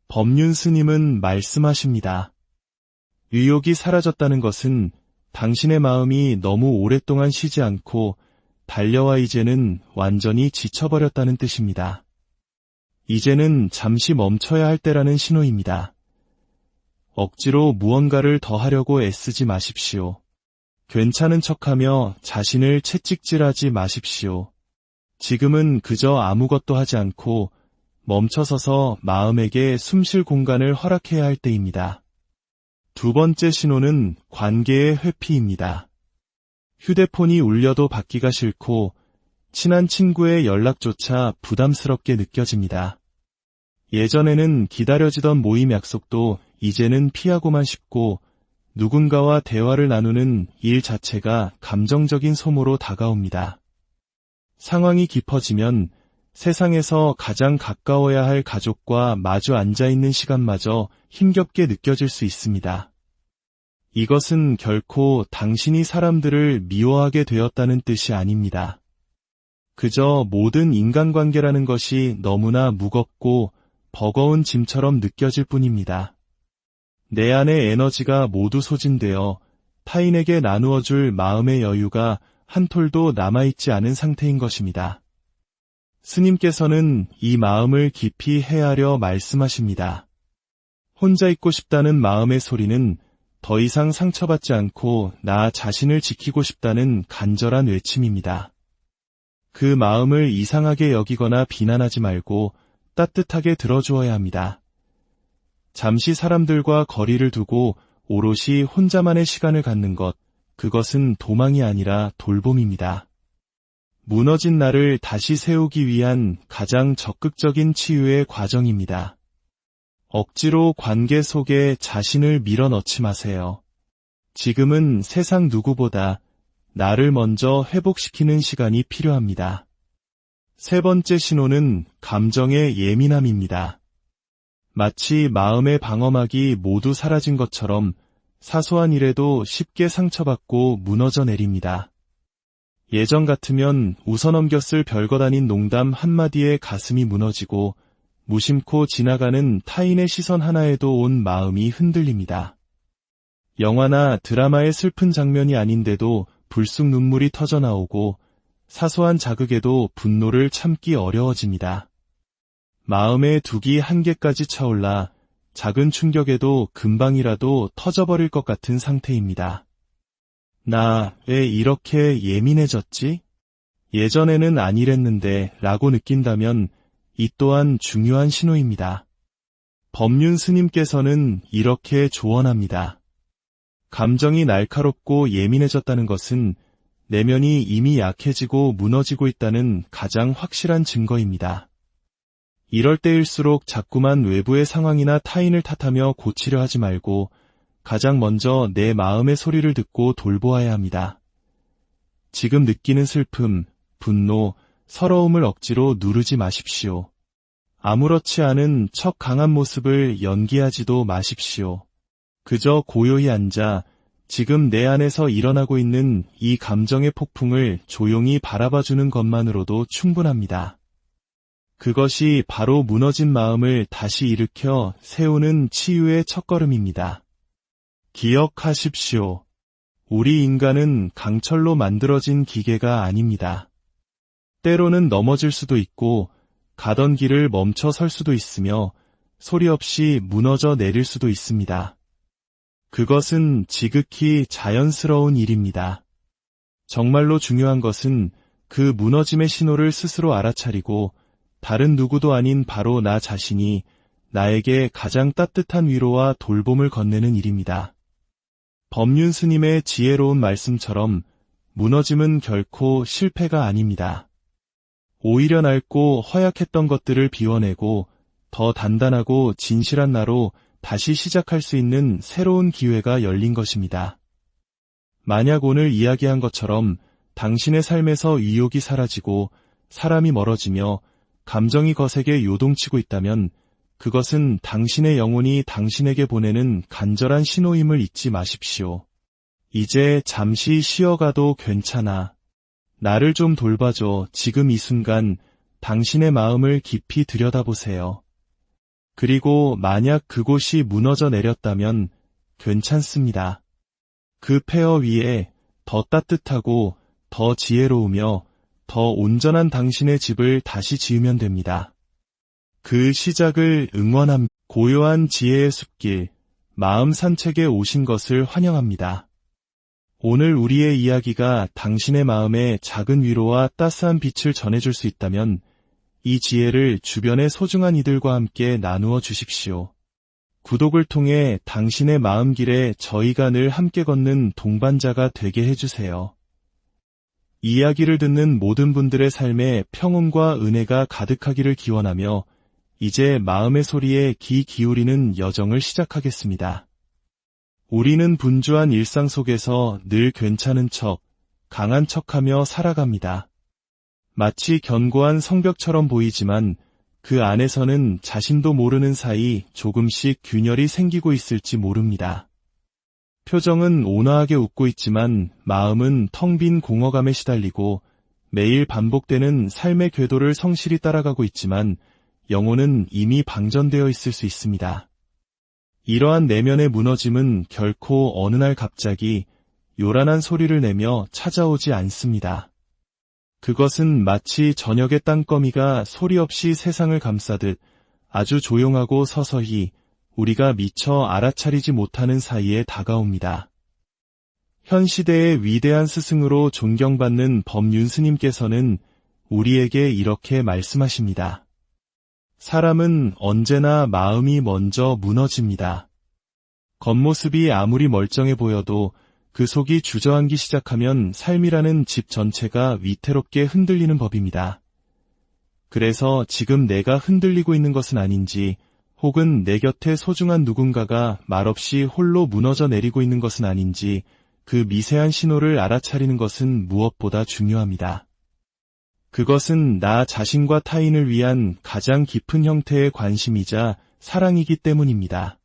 S1: 법륜스님은 말씀하십니다. 의욕이 사라졌다는 것은 당신의 마음이 너무 오랫동안 쉬지 않고 달려와 이제는 완전히 지쳐버렸다는 뜻입니다. 이제는 잠시 멈춰야 할 때라는 신호입니다. 억지로 무언가를 더 하려고 애쓰지 마십시오. 괜찮은 척하며 자신을 채찍질하지 마십시오. 지금은 그저 아무것도 하지 않고 멈춰서서 마음에게 숨쉴 공간을 허락해야 할 때입니다. 두 번째 신호는 관계의 회피입니다. 휴대폰이 울려도 받기가 싫고 친한 친구의 연락조차 부담스럽게 느껴집니다. 예전에는 기다려지던 모임 약속도 이제는 피하고만 싶고 누군가와 대화를 나누는 일 자체가 감정적인 소모로 다가옵니다. 상황이 깊어지면 세상에서 가장 가까워야 할 가족과 마주 앉아있는 시간마저 힘겹게 느껴질 수 있습니다. 이것은 결코 당신이 사람들을 미워하게 되었다는 뜻이 아닙니다. 그저 모든 인간관계라는 것이 너무나 무겁고 버거운 짐처럼 느껴질 뿐입니다. 내 안의 에너지가 모두 소진되어 타인에게 나누어줄 마음의 여유가 한 톨도 남아있지 않은 상태인 것입니다. 스님께서는 이 마음을 깊이 헤아려 말씀하십니다. 혼자 있고 싶다는 마음의 소리는 더 이상 상처받지 않고 나 자신을 지키고 싶다는 간절한 외침입니다. 그 마음을 이상하게 여기거나 비난하지 말고 따뜻하게 들어주어야 합니다. 잠시 사람들과 거리를 두고 오롯이 혼자만의 시간을 갖는 것, 그것은 도망이 아니라 돌봄입니다. 무너진 나를 다시 세우기 위한 가장 적극적인 치유의 과정입니다. 억지로 관계 속에 자신을 밀어넣지 마세요. 지금은 세상 누구보다 나를 먼저 회복시키는 시간이 필요합니다. 세 번째 신호는 감정의 예민함입니다. 마치 마음의 방어막이 모두 사라진 것처럼 사소한 일에도 쉽게 상처받고 무너져 내립니다. 예전 같으면 웃어넘겼을 별것 아닌 농담 한마디에 가슴이 무너지고 무심코 지나가는 타인의 시선 하나에도 온 마음이 흔들립니다. 영화나 드라마의 슬픈 장면이 아닌데도 불쑥 눈물이 터져나오고 사소한 자극에도 분노를 참기 어려워집니다. 마음의 둑이 한계까지 차올라 작은 충격에도 금방이라도 터져버릴 것 같은 상태입니다. 나 왜 이렇게 예민해졌지? 예전에는 안 이랬는데 라고 느낀다면 이 또한 중요한 신호입니다. 법륜 스님께서는 이렇게 조언합니다. 감정이 날카롭고 예민해졌다는 것은 내면이 이미 약해지고 무너지고 있다는 가장 확실한 증거입니다. 이럴 때일수록 자꾸만 외부의 상황이나 타인을 탓하며 고치려 하지 말고 가장 먼저 내 마음의 소리를 듣고 돌보아야 합니다. 지금 느끼는 슬픔, 분노, 서러움을 억지로 누르지 마십시오. 아무렇지 않은 척 강한 모습을 연기하지도 마십시오. 그저 고요히 앉아 지금 내 안에서 일어나고 있는 이 감정의 폭풍을 조용히 바라봐주는 것만으로도 충분합니다. 그것이 바로 무너진 마음을 다시 일으켜 세우는 치유의 첫걸음입니다. 기억하십시오. 우리 인간은 강철로 만들어진 기계가 아닙니다. 때로는 넘어질 수도 있고 가던 길을 멈춰 설 수도 있으며 소리 없이 무너져 내릴 수도 있습니다. 그것은 지극히 자연스러운 일입니다. 정말로 중요한 것은 그 무너짐의 신호를 스스로 알아차리고 다른 누구도 아닌 바로 나 자신이 나에게 가장 따뜻한 위로와 돌봄을 건네는 일입니다. 법륜 스님의 지혜로운 말씀처럼 무너짐은 결코 실패가 아닙니다. 오히려 낡고 허약했던 것들을 비워내고 더 단단하고 진실한 나로 다시 시작할 수 있는 새로운 기회가 열린 것입니다. 만약 오늘 이야기한 것처럼 당신의 삶에서 의욕이 사라지고 사람이 멀어지며 감정이 거세게 요동치고 있다면 그것은 당신의 영혼이 당신에게 보내는 간절한 신호임을 잊지 마십시오. 이제 잠시 쉬어가도 괜찮아. 나를 좀 돌봐줘. 지금 이 순간 당신의 마음을 깊이 들여다보세요. 그리고 만약 그곳이 무너져 내렸다면 괜찮습니다. 그 폐허 위에 더 따뜻하고 더 지혜로우며 더 온전한 당신의 집을 다시 지으면 됩니다. 그 시작을 응원합니다. 고요한 지혜의 숲길, 마음 산책에 오신 것을 환영합니다. 오늘 우리의 이야기가 당신의 마음에 작은 위로와 따스한 빛을 전해줄 수 있다면 이 지혜를 주변의 소중한 이들과 함께 나누어 주십시오. 구독을 통해 당신의 마음길에 저희가 늘 함께 걷는 동반자가 되게 해주세요. 이야기를 듣는 모든 분들의 삶에 평온과 은혜가 가득하기를 기원하며 이제 마음의 소리에 귀 기울이는 여정을 시작하겠습니다. 우리는 분주한 일상 속에서 늘 괜찮은 척, 강한 척하며 살아갑니다. 마치 견고한 성벽처럼 보이지만 그 안에서는 자신도 모르는 사이 조금씩 균열이 생기고 있을지 모릅니다. 표정은 온화하게 웃고 있지만 마음은 텅 빈 공허감에 시달리고 매일 반복되는 삶의 궤도를 성실히 따라가고 있지만 영혼은 이미 방전되어 있을 수 있습니다. 이러한 내면의 무너짐은 결코 어느 날 갑자기 요란한 소리를 내며 찾아오지 않습니다. 그것은 마치 저녁의 땅거미가 소리 없이 세상을 감싸듯 아주 조용하고 서서히 우리가 미처 알아차리지 못하는 사이에 다가옵니다. 현 시대의 위대한 스승으로 존경받는 법륜 스님께서는 우리에게 이렇게 말씀하십니다. 사람은 언제나 마음이 먼저 무너집니다. 겉모습이 아무리 멀쩡해 보여도 그 속이 주저앉기 시작하면 삶이라는 집 전체가 위태롭게 흔들리는 법입니다. 그래서 지금 내가 흔들리고 있는 것은 아닌지, 혹은 내 곁에 소중한 누군가가 말없이 홀로 무너져 내리고 있는 것은 아닌지, 그 미세한 신호를 알아차리는 것은 무엇보다 중요합니다. 그것은 나 자신과 타인을 위한 가장 깊은 형태의 관심이자 사랑이기 때문입니다.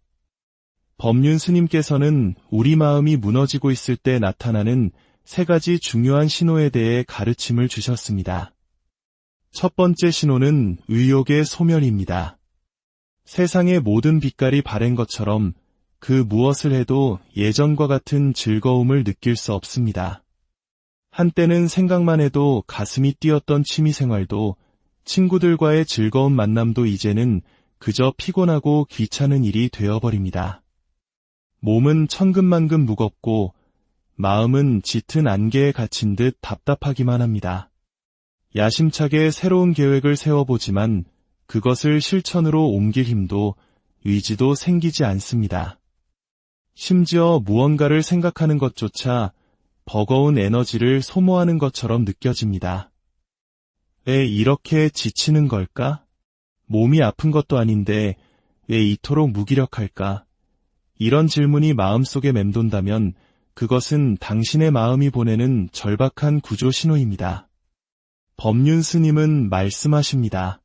S1: 법륜 스님께서는 우리 마음이 무너지고 있을 때 나타나는 3가지 중요한 신호에 대해 가르침을 주셨습니다. 첫 번째 신호는 의욕의 소멸입니다. 세상의 모든 빛깔이 바랜 것처럼 그 무엇을 해도 예전과 같은 즐거움을 느낄 수 없습니다. 한때는 생각만 해도 가슴이 뛰었던 취미생활도, 친구들과의 즐거운 만남도 이제는 그저 피곤하고 귀찮은 일이 되어버립니다. 몸은 천근만근 무겁고 마음은 짙은 안개에 갇힌 듯 답답하기만 합니다. 야심차게 새로운 계획을 세워보지만 그것을 실천으로 옮길 힘도 의지도 생기지 않습니다. 심지어 무언가를 생각하는 것조차 버거운 에너지를 소모하는 것처럼 느껴집니다. 왜 이렇게 지치는 걸까? 몸이 아픈 것도 아닌데 왜 이토록 무기력할까? 이런 질문이 마음속에 맴돈다면 그것은 당신의 마음이 보내는 절박한 구조 신호입니다. 법륜 스님은 말씀하십니다.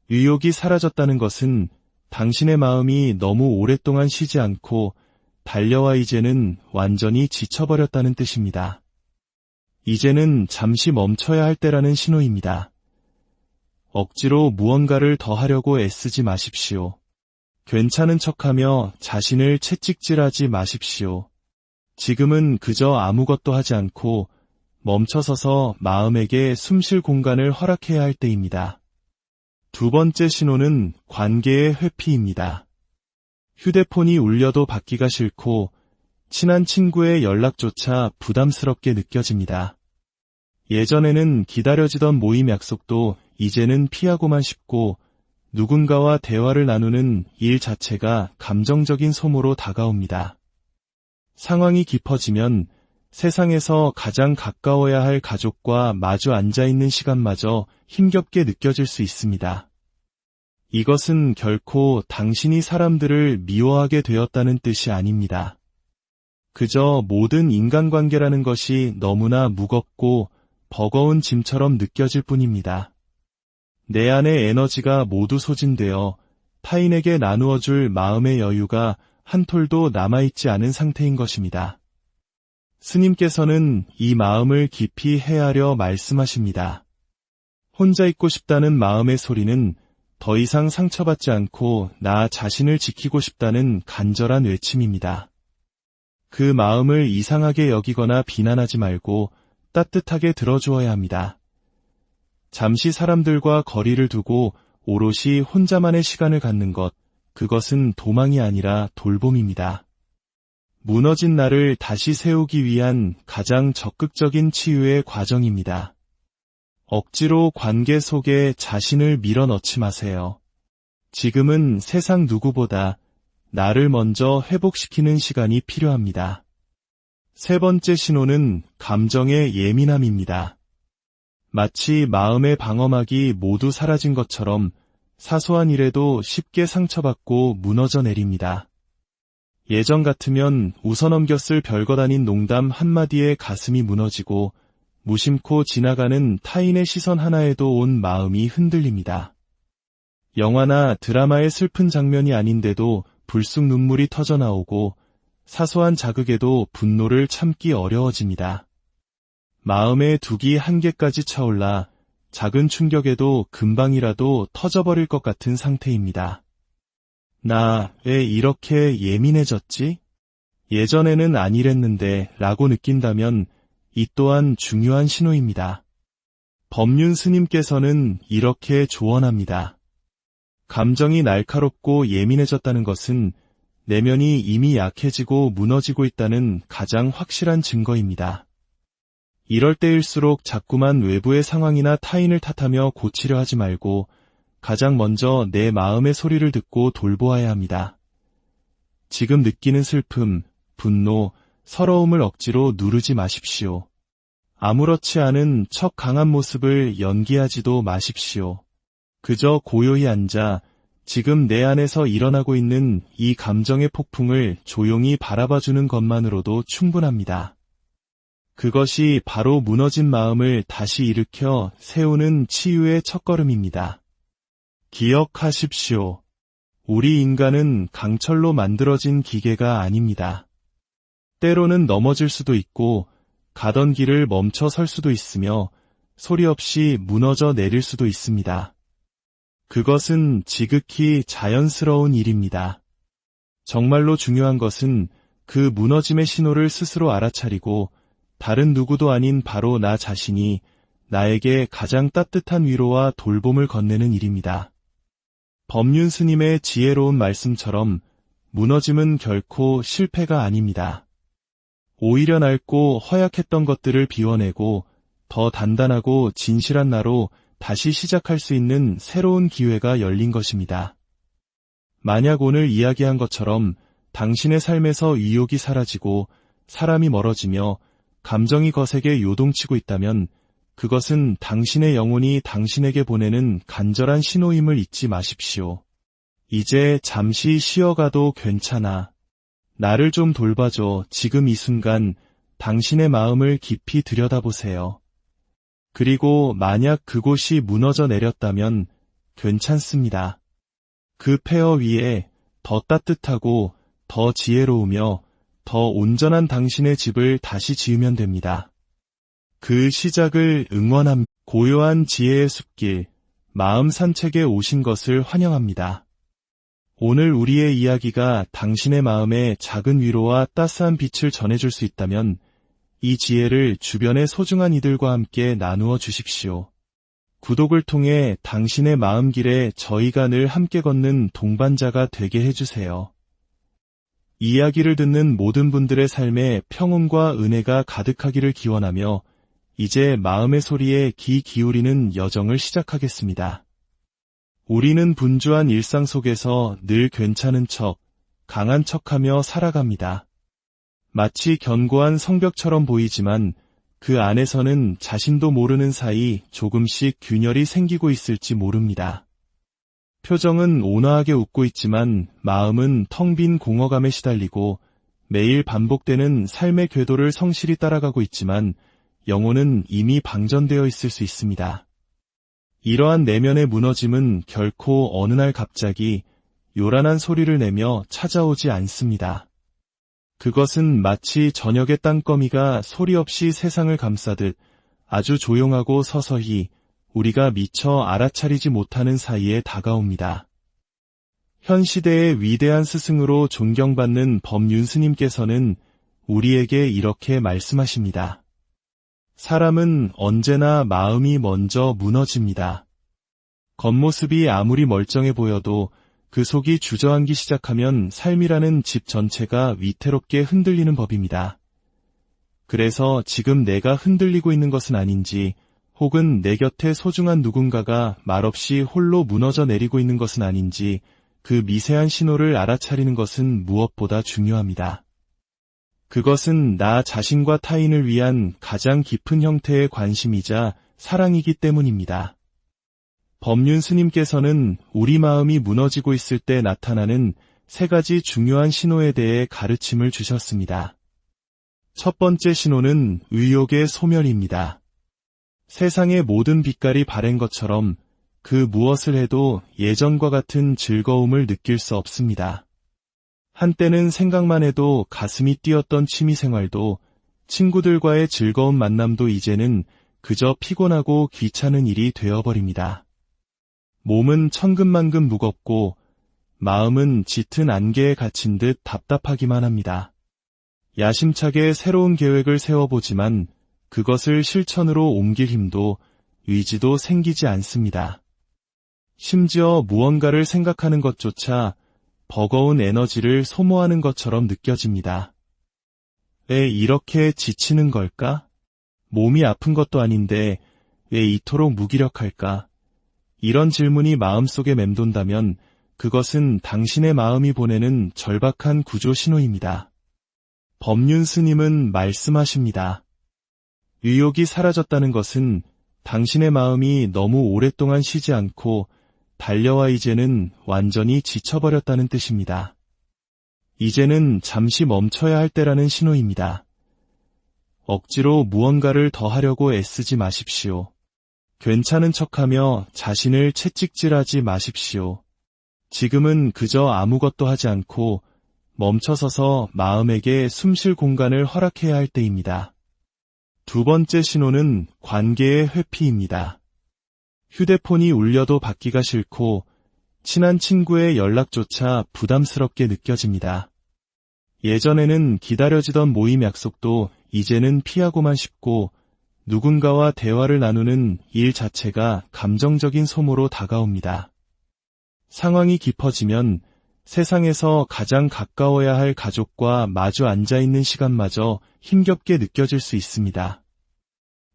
S1: 의욕이 사라졌다는 것은 당신의 마음이 너무 오랫동안 쉬지 않고 달려와 이제는 완전히 지쳐버렸다는 뜻입니다. 이제는 잠시 멈춰야 할 때라는 신호입니다. 억지로 무언가를 더 하려고 애쓰지 마십시오. 괜찮은 척하며 자신을 채찍질하지 마십시오. 지금은 그저 아무것도 하지 않고 멈춰서서 마음에게 숨쉴 공간을 허락해야 할 때입니다. 두 번째 신호는 관계의 회피입니다. 휴대폰이 울려도 받기가 싫고 친한 친구의 연락조차 부담스럽게 느껴집니다. 예전에는 기다려지던 모임 약속도 이제는 피하고만 싶고 누군가와 대화를 나누는 일 자체가 감정적인 소모로 다가옵니다. 상황이 깊어지면 세상에서 가장 가까워야 할 가족과 마주 앉아있는 시간마저 힘겹게 느껴질 수 있습니다. 이것은 결코 당신이 사람들을 미워하게 되었다는 뜻이 아닙니다. 그저 모든 인간관계라는 것이 너무나 무겁고 버거운 짐처럼 느껴질 뿐입니다. 내 안의 에너지가 모두 소진되어 타인에게 나누어줄 마음의 여유가 한 톨도 남아있지 않은 상태인 것입니다. 스님께서는 이 마음을 깊이 헤아려 말씀하십니다. 혼자 있고 싶다는 마음의 소리는 더 이상 상처받지 않고 나 자신을 지키고 싶다는 간절한 외침입니다. 그 마음을 이상하게 여기거나 비난하지 말고 따뜻하게 들어주어야 합니다. 잠시 사람들과 거리를 두고 오롯이 혼자만의 시간을 갖는 것, 그것은 도망이 아니라 돌봄입니다. 무너진 나를 다시 세우기 위한 가장 적극적인 치유의 과정입니다. 억지로 관계 속에 자신을 밀어넣지 마세요. 지금은 세상 누구보다 나를 먼저 회복시키는 시간이 필요합니다. 세 번째 신호는 감정의 예민함입니다. 마치 마음의 방어막이 모두 사라진 것처럼 사소한 일에도 쉽게 상처받고 무너져 내립니다. 예전 같으면 웃어넘겼을 별것 아닌 농담 한마디에 가슴이 무너지고 무심코 지나가는 타인의 시선 하나에도 온 마음이 흔들립니다. 영화나 드라마의 슬픈 장면이 아닌데도 불쑥 눈물이 터져나오고 사소한 자극에도 분노를 참기 어려워집니다. 마음의 둑이 한계까지 차올라 작은 충격에도 금방이라도 터져버릴 것 같은 상태입니다. 나 왜 이렇게 예민해졌지? 예전에는 아니랬는데 라고 느낀다면 이 또한 중요한 신호입니다. 법륜 스님께서는 이렇게 조언합니다. 감정이 날카롭고 예민해졌다는 것은 내면이 이미 약해지고 무너지고 있다는 가장 확실한 증거입니다. 이럴 때일수록 자꾸만 외부의 상황이나 타인을 탓하며 고치려 하지 말고 가장 먼저 내 마음의 소리를 듣고 돌보아야 합니다. 지금 느끼는 슬픔, 분노, 서러움을 억지로 누르지 마십시오. 아무렇지 않은 척 강한 모습을 연기하지도 마십시오. 그저 고요히 앉아 지금 내 안에서 일어나고 있는 이 감정의 폭풍을 조용히 바라봐주는 것만으로도 충분합니다. 그것이 바로 무너진 마음을 다시 일으켜 세우는 치유의 첫걸음입니다. 기억하십시오. 우리 인간은 강철로 만들어진 기계가 아닙니다. 때로는 넘어질 수도 있고 가던 길을 멈춰 설 수도 있으며 소리 없이 무너져 내릴 수도 있습니다. 그것은 지극히 자연스러운 일입니다. 정말로 중요한 것은 그 무너짐의 신호를 스스로 알아차리고 다른 누구도 아닌 바로 나 자신이 나에게 가장 따뜻한 위로와 돌봄을 건네는 일입니다. 법륜 스님의 지혜로운 말씀처럼 무너짐은 결코 실패가 아닙니다. 오히려 낡고 허약했던 것들을 비워내고 더 단단하고 진실한 나로 다시 시작할 수 있는 새로운 기회가 열린 것입니다. 만약 오늘 이야기한 것처럼 당신의 삶에서 의욕이 사라지고 사람이 멀어지며 감정이 거세게 요동치고 있다면 그것은 당신의 영혼이 당신에게 보내는 간절한 신호임을 잊지 마십시오. 이제 잠시 쉬어가도 괜찮아. 나를 좀 돌봐줘. 지금 이 순간 당신의 마음을 깊이 들여다보세요. 그리고 만약 그곳이 무너져 내렸다면 괜찮습니다. 그 폐허 위에 더 따뜻하고 더 지혜로우며 더 온전한 당신의 집을 다시 지으면 됩니다. 그 시작을 응원합니다. 고요한 지혜의 숲길, 마음 산책에 오신 것을 환영합니다. 오늘 우리의 이야기가 당신의 마음에 작은 위로와 따스한 빛을 전해줄 수 있다면 이 지혜를 주변의 소중한 이들과 함께 나누어 주십시오. 구독을 통해 당신의 마음길에 저희가 늘 함께 걷는 동반자가 되게 해주세요. 이야기를 듣는 모든 분들의 삶에 평온과 은혜가 가득하기를 기원하며 이제 마음의 소리에 귀 기울이는 여정을 시작하겠습니다. 우리는 분주한 일상 속에서 늘 괜찮은 척, 강한 척하며 살아갑니다. 마치 견고한 성벽처럼 보이지만 그 안에서는 자신도 모르는 사이 조금씩 균열이 생기고 있을지 모릅니다. 표정은 온화하게 웃고 있지만 마음은 텅 빈 공허감에 시달리고 매일 반복되는 삶의 궤도를 성실히 따라가고 있지만 영혼은 이미 방전되어 있을 수 있습니다. 이러한 내면의 무너짐은 결코 어느 날 갑자기 요란한 소리를 내며 찾아오지 않습니다. 그것은 마치 저녁의 땅거미가 소리 없이 세상을 감싸듯 아주 조용하고 서서히 우리가 미처 알아차리지 못하는 사이에 다가옵니다. 현 시대의 위대한 스승으로 존경받는 법륜 스님께서는 우리에게 이렇게 말씀하십니다. 사람은 언제나 마음이 먼저 무너집니다. 겉모습이 아무리 멀쩡해 보여도 그 속이 주저앉기 시작하면 삶이라는 집 전체가 위태롭게 흔들리는 법입니다. 그래서 지금 내가 흔들리고 있는 것은 아닌지 혹은 내 곁에 소중한 누군가가 말없이 홀로 무너져 내리고 있는 것은 아닌지 그 미세한 신호를 알아차리는 것은 무엇보다 중요합니다. 그것은 나 자신과 타인을 위한 가장 깊은 형태의 관심이자 사랑이기 때문입니다. 법륜 스님께서는 우리 마음이 무너지고 있을 때 나타나는 3가지 중요한 신호에 대해 가르침을 주셨습니다. 첫 번째 신호는 의욕의 소멸입니다. 세상의 모든 빛깔이 바랜 것처럼 그 무엇을 해도 예전과 같은 즐거움을 느낄 수 없습니다. 한때는 생각만 해도 가슴이 뛰었던 취미생활도 친구들과의 즐거운 만남도 이제는 그저 피곤하고 귀찮은 일이 되어버립니다. 몸은 천근만근 무겁고 마음은 짙은 안개에 갇힌 듯 답답하기만 합니다. 야심차게 새로운 계획을 세워보지만 그것을 실천으로 옮길 힘도 의지도 생기지 않습니다. 심지어 무언가를 생각하는 것조차 버거운 에너지를 소모하는 것처럼 느껴집니다. 왜 이렇게 지치는 걸까? 몸이 아픈 것도 아닌데 왜 이토록 무기력할까? 이런 질문이 마음속에 맴돈다면 그것은 당신의 마음이 보내는 절박한 구조 신호입니다. 법륜 스님은 말씀하십니다. 의욕이 사라졌다는 것은 당신의 마음이 너무 오랫동안 쉬지 않고 달려와 이제는 완전히 지쳐버렸다는 뜻입니다. 이제는 잠시 멈춰야 할 때라는 신호입니다. 억지로 무언가를 더 하려고 애쓰지 마십시오. 괜찮은 척하며 자신을 채찍질하지 마십시오. 지금은 그저 아무것도 하지 않고 멈춰서서 마음에게 숨쉴 공간을 허락해야 할 때입니다. 두 번째 신호는 관계의 회피입니다. 휴대폰이 울려도 받기가 싫고 친한 친구의 연락조차 부담스럽게 느껴집니다. 예전에는 기다려지던 모임 약속도 이제는 피하고만 싶고 누군가와 대화를 나누는 일 자체가 감정적인 소모로 다가옵니다. 상황이 깊어지면 세상에서 가장 가까워야 할 가족과 마주 앉아있는 시간마저 힘겹게 느껴질 수 있습니다.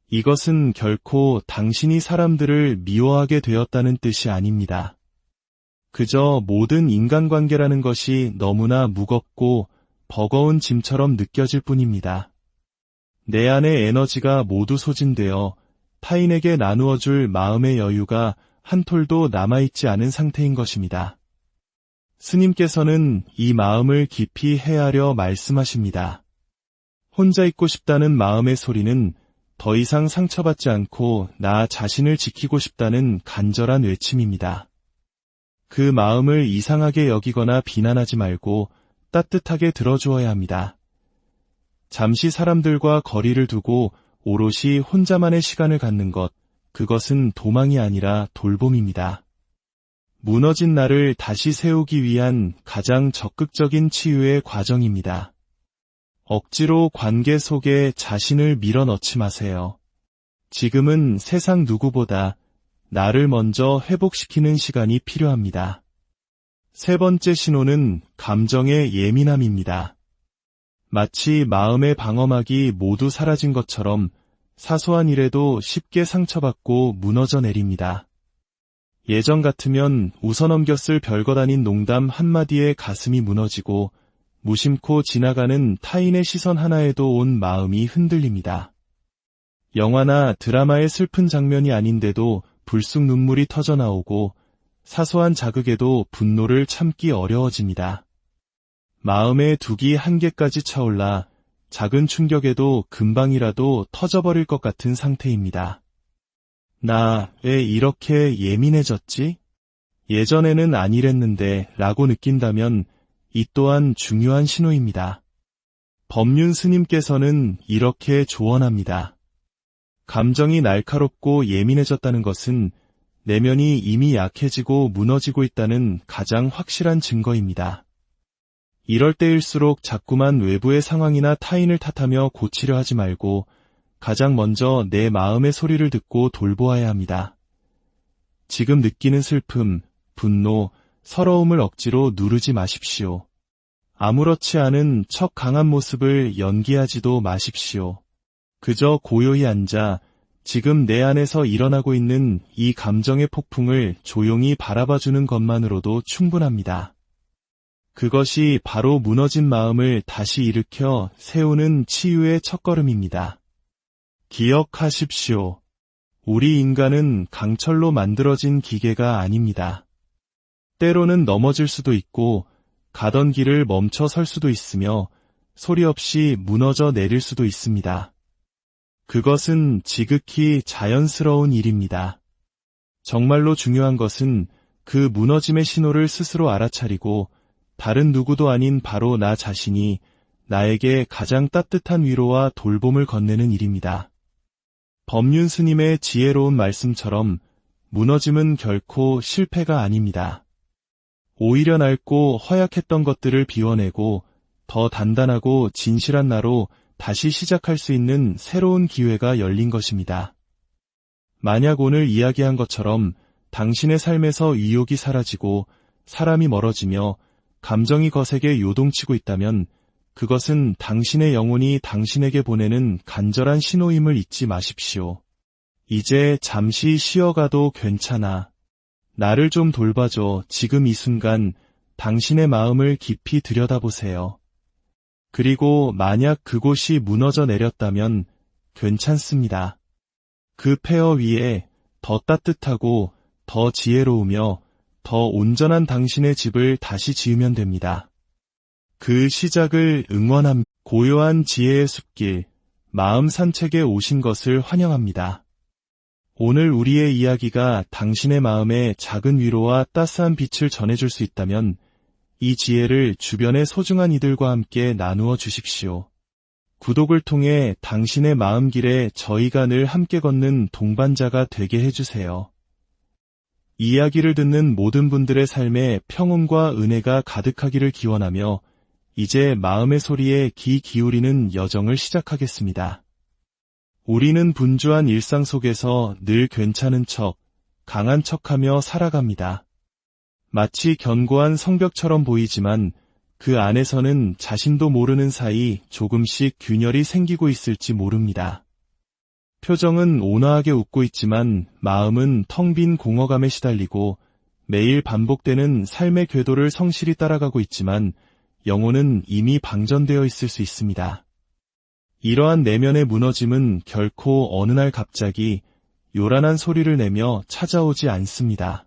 S1: 이것은 결코 당신이 사람들을 미워하게 되었다는 뜻이 아닙니다. 그저 모든 인간관계라는 것이 너무나 무겁고 버거운 짐처럼 느껴질 뿐입니다. 내 안의 에너지가 모두 소진되어 타인에게 나누어줄 마음의 여유가 한 톨도 남아있지 않은 상태인 것입니다. 스님께서는 이 마음을 깊이 헤아려 말씀하십니다. 혼자 있고 싶다는 마음의 소리는 더 이상 상처받지 않고 나 자신을 지키고 싶다는 간절한 외침입니다. 그 마음을 이상하게 여기거나 비난하지 말고 따뜻하게 들어주어야 합니다. 잠시 사람들과 거리를 두고 오롯이 혼자만의 시간을 갖는 것, 그것은 도망이 아니라 돌봄입니다. 무너진 나를 다시 세우기 위한 가장 적극적인 치유의 과정입니다. 억지로 관계 속에 자신을 밀어넣지 마세요. 지금은 세상 누구보다 나를 먼저 회복시키는 시간이 필요합니다. 세 번째 신호는 감정의 예민함입니다. 마치 마음의 방어막이 모두 사라진 것처럼 사소한 일에도 쉽게 상처받고 무너져 내립니다. 예전 같으면 웃어넘겼을 별것 아닌 농담 한마디에 가슴이 무너지고 무심코 지나가는 타인의 시선 하나에도 온 마음이 흔들립니다. 영화나 드라마의 슬픈 장면이 아닌데도 불쑥 눈물이 터져나오고 사소한 자극에도 분노를 참기 어려워집니다. 마음의 둑이 한계까지 차올라 작은 충격에도 금방이라도 터져버릴 것 같은 상태입니다. 나 왜 이렇게 예민해졌지? 예전에는 안 이랬는데 라고 느낀다면 이 또한 중요한 신호입니다. 법륜 스님께서는 이렇게 조언합니다. 감정이 날카롭고 예민해졌다는 것은 내면이 이미 약해지고 무너지고 있다는 가장 확실한 증거입니다. 이럴 때일수록 자꾸만 외부의 상황이나 타인을 탓하며 고치려 하지 말고 가장 먼저 내 마음의 소리를 듣고 돌보아야 합니다. 지금 느끼는 슬픔, 분노, 서러움을 억지로 누르지 마십시오. 아무렇지 않은 척 강한 모습을 연기하지도 마십시오. 그저 고요히 앉아 지금 내 안에서 일어나고 있는 이 감정의 폭풍을 조용히 바라봐주는 것만으로도 충분합니다. 그것이 바로 무너진 마음을 다시 일으켜 세우는 치유의 첫걸음입니다. 기억하십시오. 우리 인간은 강철로 만들어진 기계가 아닙니다. 때로는 넘어질 수도 있고 가던 길을 멈춰 설 수도 있으며 소리 없이 무너져 내릴 수도 있습니다. 그것은 지극히 자연스러운 일입니다. 정말로 중요한 것은 그 무너짐의 신호를 스스로 알아차리고 다른 누구도 아닌 바로 나 자신이 나에게 가장 따뜻한 위로와 돌봄을 건네는 일입니다. 법륜 스님의 지혜로운 말씀처럼 무너짐은 결코 실패가 아닙니다. 오히려 낡고 허약했던 것들을 비워내고 더 단단하고 진실한 나로 다시 시작할 수 있는 새로운 기회가 열린 것입니다. 만약 오늘 이야기한 것처럼 당신의 삶에서 의욕이 사라지고 사람이 멀어지며 감정이 거세게 요동치고 있다면 그것은 당신의 영혼이 당신에게 보내는 간절한 신호임을 잊지 마십시오. 이제 잠시 쉬어가도 괜찮아. 나를 좀 돌봐줘. 지금 이 순간 당신의 마음을 깊이 들여다보세요. 그리고 만약 그곳이 무너져 내렸다면 괜찮습니다. 그 폐허 위에 더 따뜻하고 더 지혜로우며 더 온전한 당신의 집을 다시 지으면 됩니다. 그 시작을 응원합니다. 고요한 지혜의 숲길, 마음 산책에 오신 것을 환영합니다. 오늘 우리의 이야기가 당신의 마음에 작은 위로와 따스한 빛을 전해줄 수 있다면 이 지혜를 주변의 소중한 이들과 함께 나누어 주십시오. 구독을 통해 당신의 마음길에 저희가 늘 함께 걷는 동반자가 되게 해주세요. 이야기를 듣는 모든 분들의 삶에 평온과 은혜가 가득하기를 기원하며 이제 마음의 소리에 귀 기울이는 여정을 시작하겠습니다. 우리는 분주한 일상 속에서 늘 괜찮은 척, 강한 척하며 살아갑니다. 마치 견고한 성벽처럼 보이지만 그 안에서는 자신도 모르는 사이 조금씩 균열이 생기고 있을지 모릅니다. 표정은 온화하게 웃고 있지만 마음은 텅 빈 공허감에 시달리고 매일 반복되는 삶의 궤도를 성실히 따라가고 있지만 영혼은 이미 방전되어 있을 수 있습니다. 이러한 내면의 무너짐은 결코 어느 날 갑자기 요란한 소리를 내며 찾아오지 않습니다.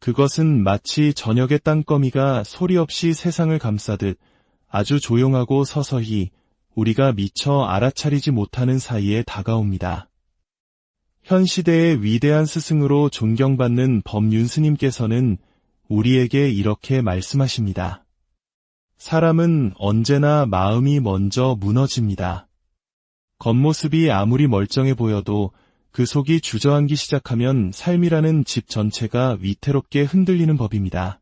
S1: 그것은 마치 저녁의 땅거미가 소리 없이 세상을 감싸듯 아주 조용하고 서서히 우리가 미처 알아차리지 못하는 사이에 다가옵니다. 현 시대의 위대한 스승으로 존경받는 법륜스님께서는 우리에게 이렇게 말씀하십니다. 사람은 언제나 마음이 먼저 무너집니다. 겉모습이 아무리 멀쩡해 보여도 그 속이 주저앉기 시작하면 삶이라는 집 전체가 위태롭게 흔들리는 법입니다.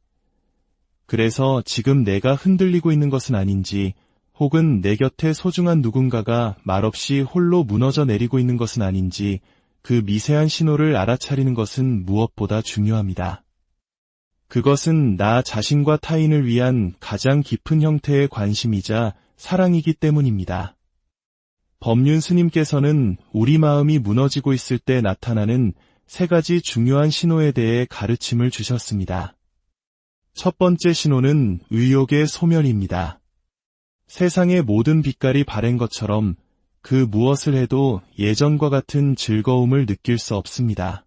S1: 그래서 지금 내가 흔들리고 있는 것은 아닌지 혹은 내 곁에 소중한 누군가가 말없이 홀로 무너져 내리고 있는 것은 아닌지 그 미세한 신호를 알아차리는 것은 무엇보다 중요합니다. 그것은 나 자신과 타인을 위한 가장 깊은 형태의 관심이자 사랑이기 때문입니다. 법륜스님께서는 우리 마음이 무너지고 있을 때 나타나는 3가지 중요한 신호에 대해 가르침을 주셨습니다. 첫 번째 신호는 의욕의 소멸입니다. 세상의 모든 빛깔이 바랜 것처럼 그 무엇을 해도 예전과 같은 즐거움을 느낄 수 없습니다.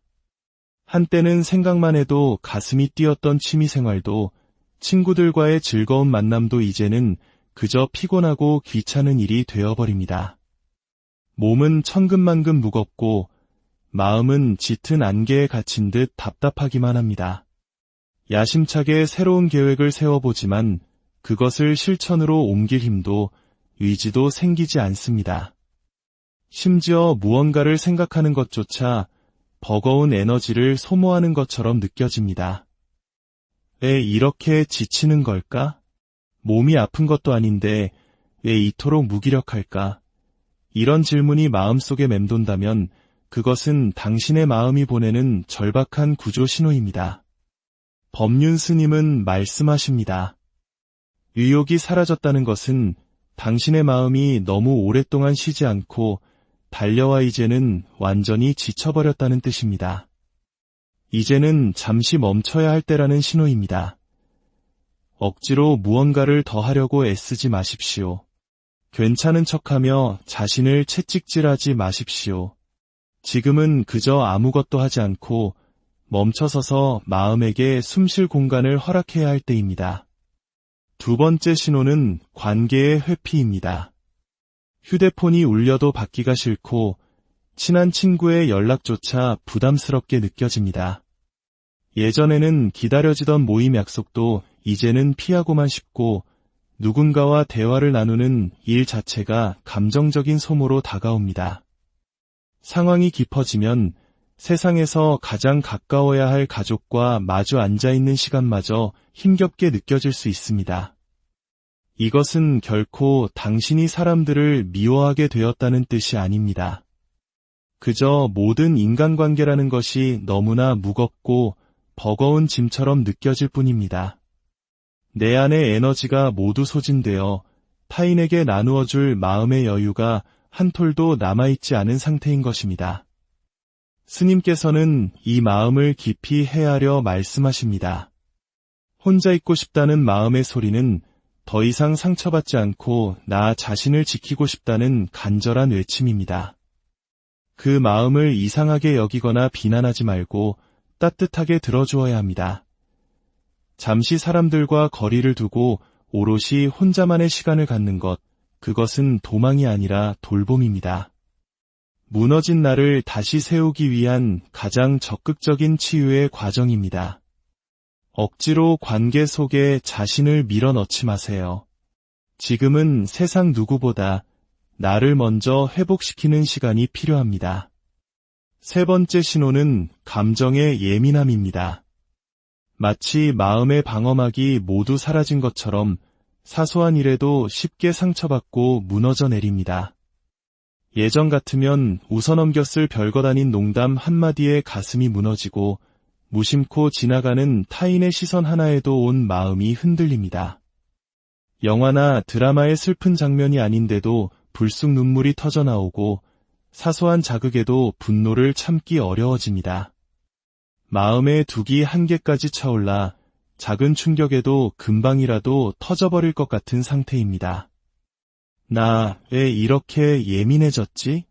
S1: 한때는 생각만 해도 가슴이 뛰었던 취미생활도 친구들과의 즐거운 만남도 이제는 그저 피곤하고 귀찮은 일이 되어버립니다. 몸은 천근만근 무겁고 마음은 짙은 안개에 갇힌 듯 답답하기만 합니다. 야심차게 새로운 계획을 세워보지만 그것을 실천으로 옮길 힘도 의지도 생기지 않습니다. 심지어 무언가를 생각하는 것조차 버거운 에너지를 소모하는 것처럼 느껴집니다. 왜 이렇게 지치는 걸까? 몸이 아픈 것도 아닌데 왜 이토록 무기력할까? 이런 질문이 마음속에 맴돈다면 그것은 당신의 마음이 보내는 절박한 구조 신호입니다. 법륜스님은 말씀하십니다. 의욕이 사라졌다는 것은 당신의 마음이 너무 오랫동안 쉬지 않고 달려와 이제는 완전히 지쳐버렸다는 뜻입니다. 이제는 잠시 멈춰야 할 때라는 신호입니다. 억지로 무언가를 더 하려고 애쓰지 마십시오. 괜찮은 척하며 자신을 채찍질하지 마십시오. 지금은 그저 아무것도 하지 않고 멈춰서서 마음에게 숨쉴 공간을 허락해야 할 때입니다. 두 번째 신호는 관계의 회피입니다. 휴대폰이 울려도 받기가 싫고 친한 친구의 연락조차 부담스럽게 느껴집니다. 예전에는 기다려지던 모임 약속도 이제는 피하고만 싶고 누군가와 대화를 나누는 일 자체가 감정적인 소모로 다가옵니다. 상황이 깊어지면 세상에서 가장 가까워야 할 가족과 마주 앉아있는 시간마저 힘겹게 느껴질 수 있습니다. 이것은 결코 당신이 사람들을 미워하게 되었다는 뜻이 아닙니다. 그저 모든 인간관계라는 것이 너무나 무겁고 버거운 짐처럼 느껴질 뿐입니다. 내 안의 에너지가 모두 소진되어 타인에게 나누어 줄 마음의 여유가 한 톨도 남아있지 않은 상태인 것입니다. 스님께서는 이 마음을 깊이 헤아려 말씀하십니다. 혼자 있고 싶다는 마음의 소리는 더 이상 상처받지 않고 나 자신을 지키고 싶다는 간절한 외침입니다. 그 마음을 이상하게 여기거나 비난하지 말고 따뜻하게 들어주어야 합니다. 잠시 사람들과 거리를 두고 오롯이 혼자만의 시간을 갖는 것, 그것은 도망이 아니라 돌봄입니다. 무너진 나를 다시 세우기 위한 가장 적극적인 치유의 과정입니다. 억지로 관계 속에 자신을 밀어넣지 마세요. 지금은 세상 누구보다 나를 먼저 회복시키는 시간이 필요합니다. 세 번째 신호는 감정의 예민함입니다. 마치 마음의 방어막이 모두 사라진 것처럼 사소한 일에도 쉽게 상처받고 무너져 내립니다. 예전 같으면 웃어넘겼을 별것 아닌 농담 한마디에 가슴이 무너지고 무심코 지나가는 타인의 시선 하나에도 온 마음이 흔들립니다. 영화나 드라마의 슬픈 장면이 아닌데도 불쑥 눈물이 터져나오고 사소한 자극에도 분노를 참기 어려워집니다. 마음의 둑이 한계까지 차올라 작은 충격에도 금방이라도 터져버릴 것 같은 상태입니다. 나 왜 이렇게 예민해졌지?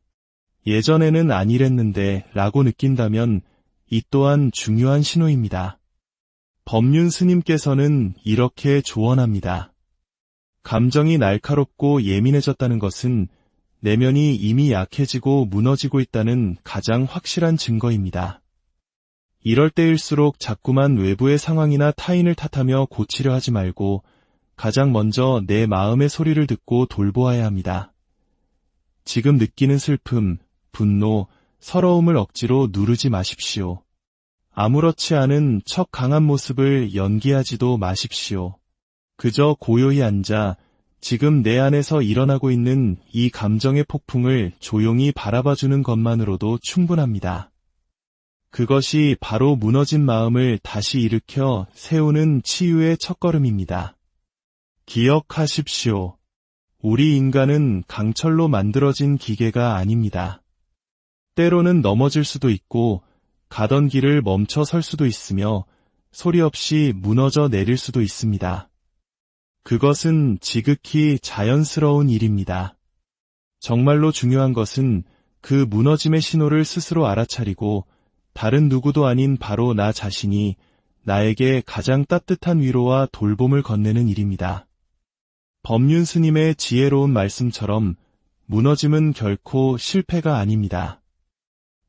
S1: 예전에는 안 이랬는데 라고 느낀다면 이 또한 중요한 신호입니다. 법륜 스님께서는 이렇게 조언합니다. 감정이 날카롭고 예민해졌다는 것은 내면이 이미 약해지고 무너지고 있다는 가장 확실한 증거입니다. 이럴 때일수록 자꾸만 외부의 상황이나 타인을 탓하며 고치려 하지 말고 가장 먼저 내 마음의 소리를 듣고 돌보아야 합니다. 지금 느끼는 슬픔, 분노, 서러움을 억지로 누르지 마십시오. 아무렇지 않은 척 강한 모습을 연기하지도 마십시오. 그저 고요히 앉아 지금 내 안에서 일어나고 있는 이 감정의 폭풍을 조용히 바라봐주는 것만으로도 충분합니다. 그것이 바로 무너진 마음을 다시 일으켜 세우는 치유의 첫걸음입니다. 기억하십시오. 우리 인간은 강철로 만들어진 기계가 아닙니다. 때로는 넘어질 수도 있고 가던 길을 멈춰 설 수도 있으며 소리 없이 무너져 내릴 수도 있습니다. 그것은 지극히 자연스러운 일입니다. 정말로 중요한 것은 그 무너짐의 신호를 스스로 알아차리고 다른 누구도 아닌 바로 나 자신이 나에게 가장 따뜻한 위로와 돌봄을 건네는 일입니다. 법륜 스님의 지혜로운 말씀처럼 무너짐은 결코 실패가 아닙니다.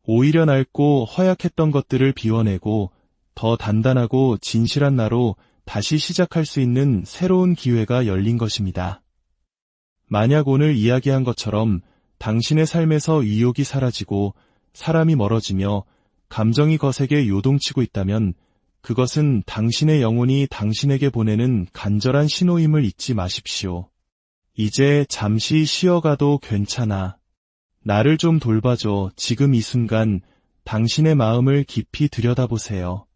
S1: 오히려 낡고 허약했던 것들을 비워내고 더 단단하고 진실한 나로 다시 시작할 수 있는 새로운 기회가 열린 것입니다. 만약 오늘 이야기한 것처럼 당신의 삶에서 의욕이 사라지고 사람이 멀어지며 감정이 거세게 요동치고 있다면 그것은 당신의 영혼이 당신에게 보내는 간절한 신호임을 잊지 마십시오. 이제 잠시 쉬어가도 괜찮아. 나를 좀 돌봐줘. 지금 이 순간 당신의 마음을 깊이 들여다보세요.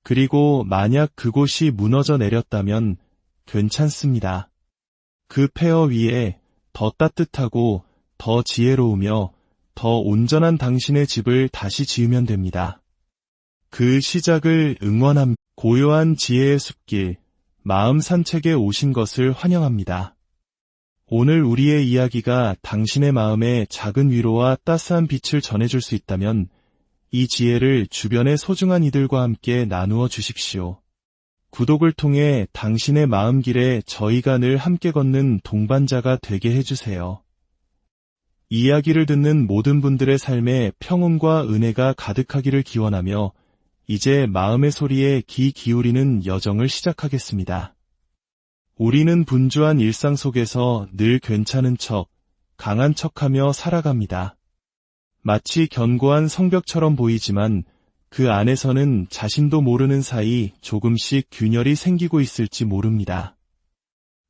S1: 그리고 만약 그곳이 무너져 내렸다면 괜찮습니다. 그 폐허 위에 더 따뜻하고 더 지혜로우며 더 온전한 당신의 집을 다시 지으면 됩니다. 그 시작을 응원합니다. 고요한 지혜의 숲길, 마음 산책에 오신 것을 환영합니다. 오늘 우리의 이야기가 당신의 마음에 작은 위로와 따스한 빛을 전해줄 수 있다면 이 지혜를 주변의 소중한 이들과 함께 나누어 주십시오. 구독을 통해 당신의 마음길에 저희가 늘 함께 걷는 동반자가 되게 해주세요. 이야기를 듣는 모든 분들의 삶에 평온과 은혜가 가득하기를 기원하며 이제 마음의 소리에 귀 기울이는 여정을 시작하겠습니다. 우리는 분주한 일상 속에서 늘 괜찮은 척, 강한 척하며 살아갑니다. 마치 견고한 성벽처럼 보이지만 그 안에서는 자신도 모르는 사이 조금씩 균열이 생기고 있을지 모릅니다.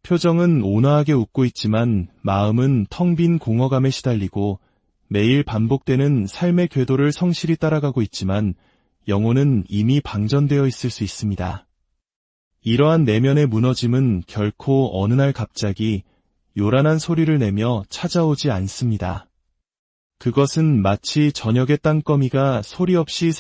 S1: 표정은 온화하게 웃고 있지만 마음은 텅 빈 공허감에 시달리고 매일 반복되는 삶의 궤도를 성실히 따라가고 있지만 영혼은 이미 방전되어 있을 수 있습니다. 이러한 내면의 무너짐은 결코 어느 날 갑자기 요란한 소리를 내며 찾아오지 않습니다. 그것은 마치 저녁의 땅거미가 소리 없이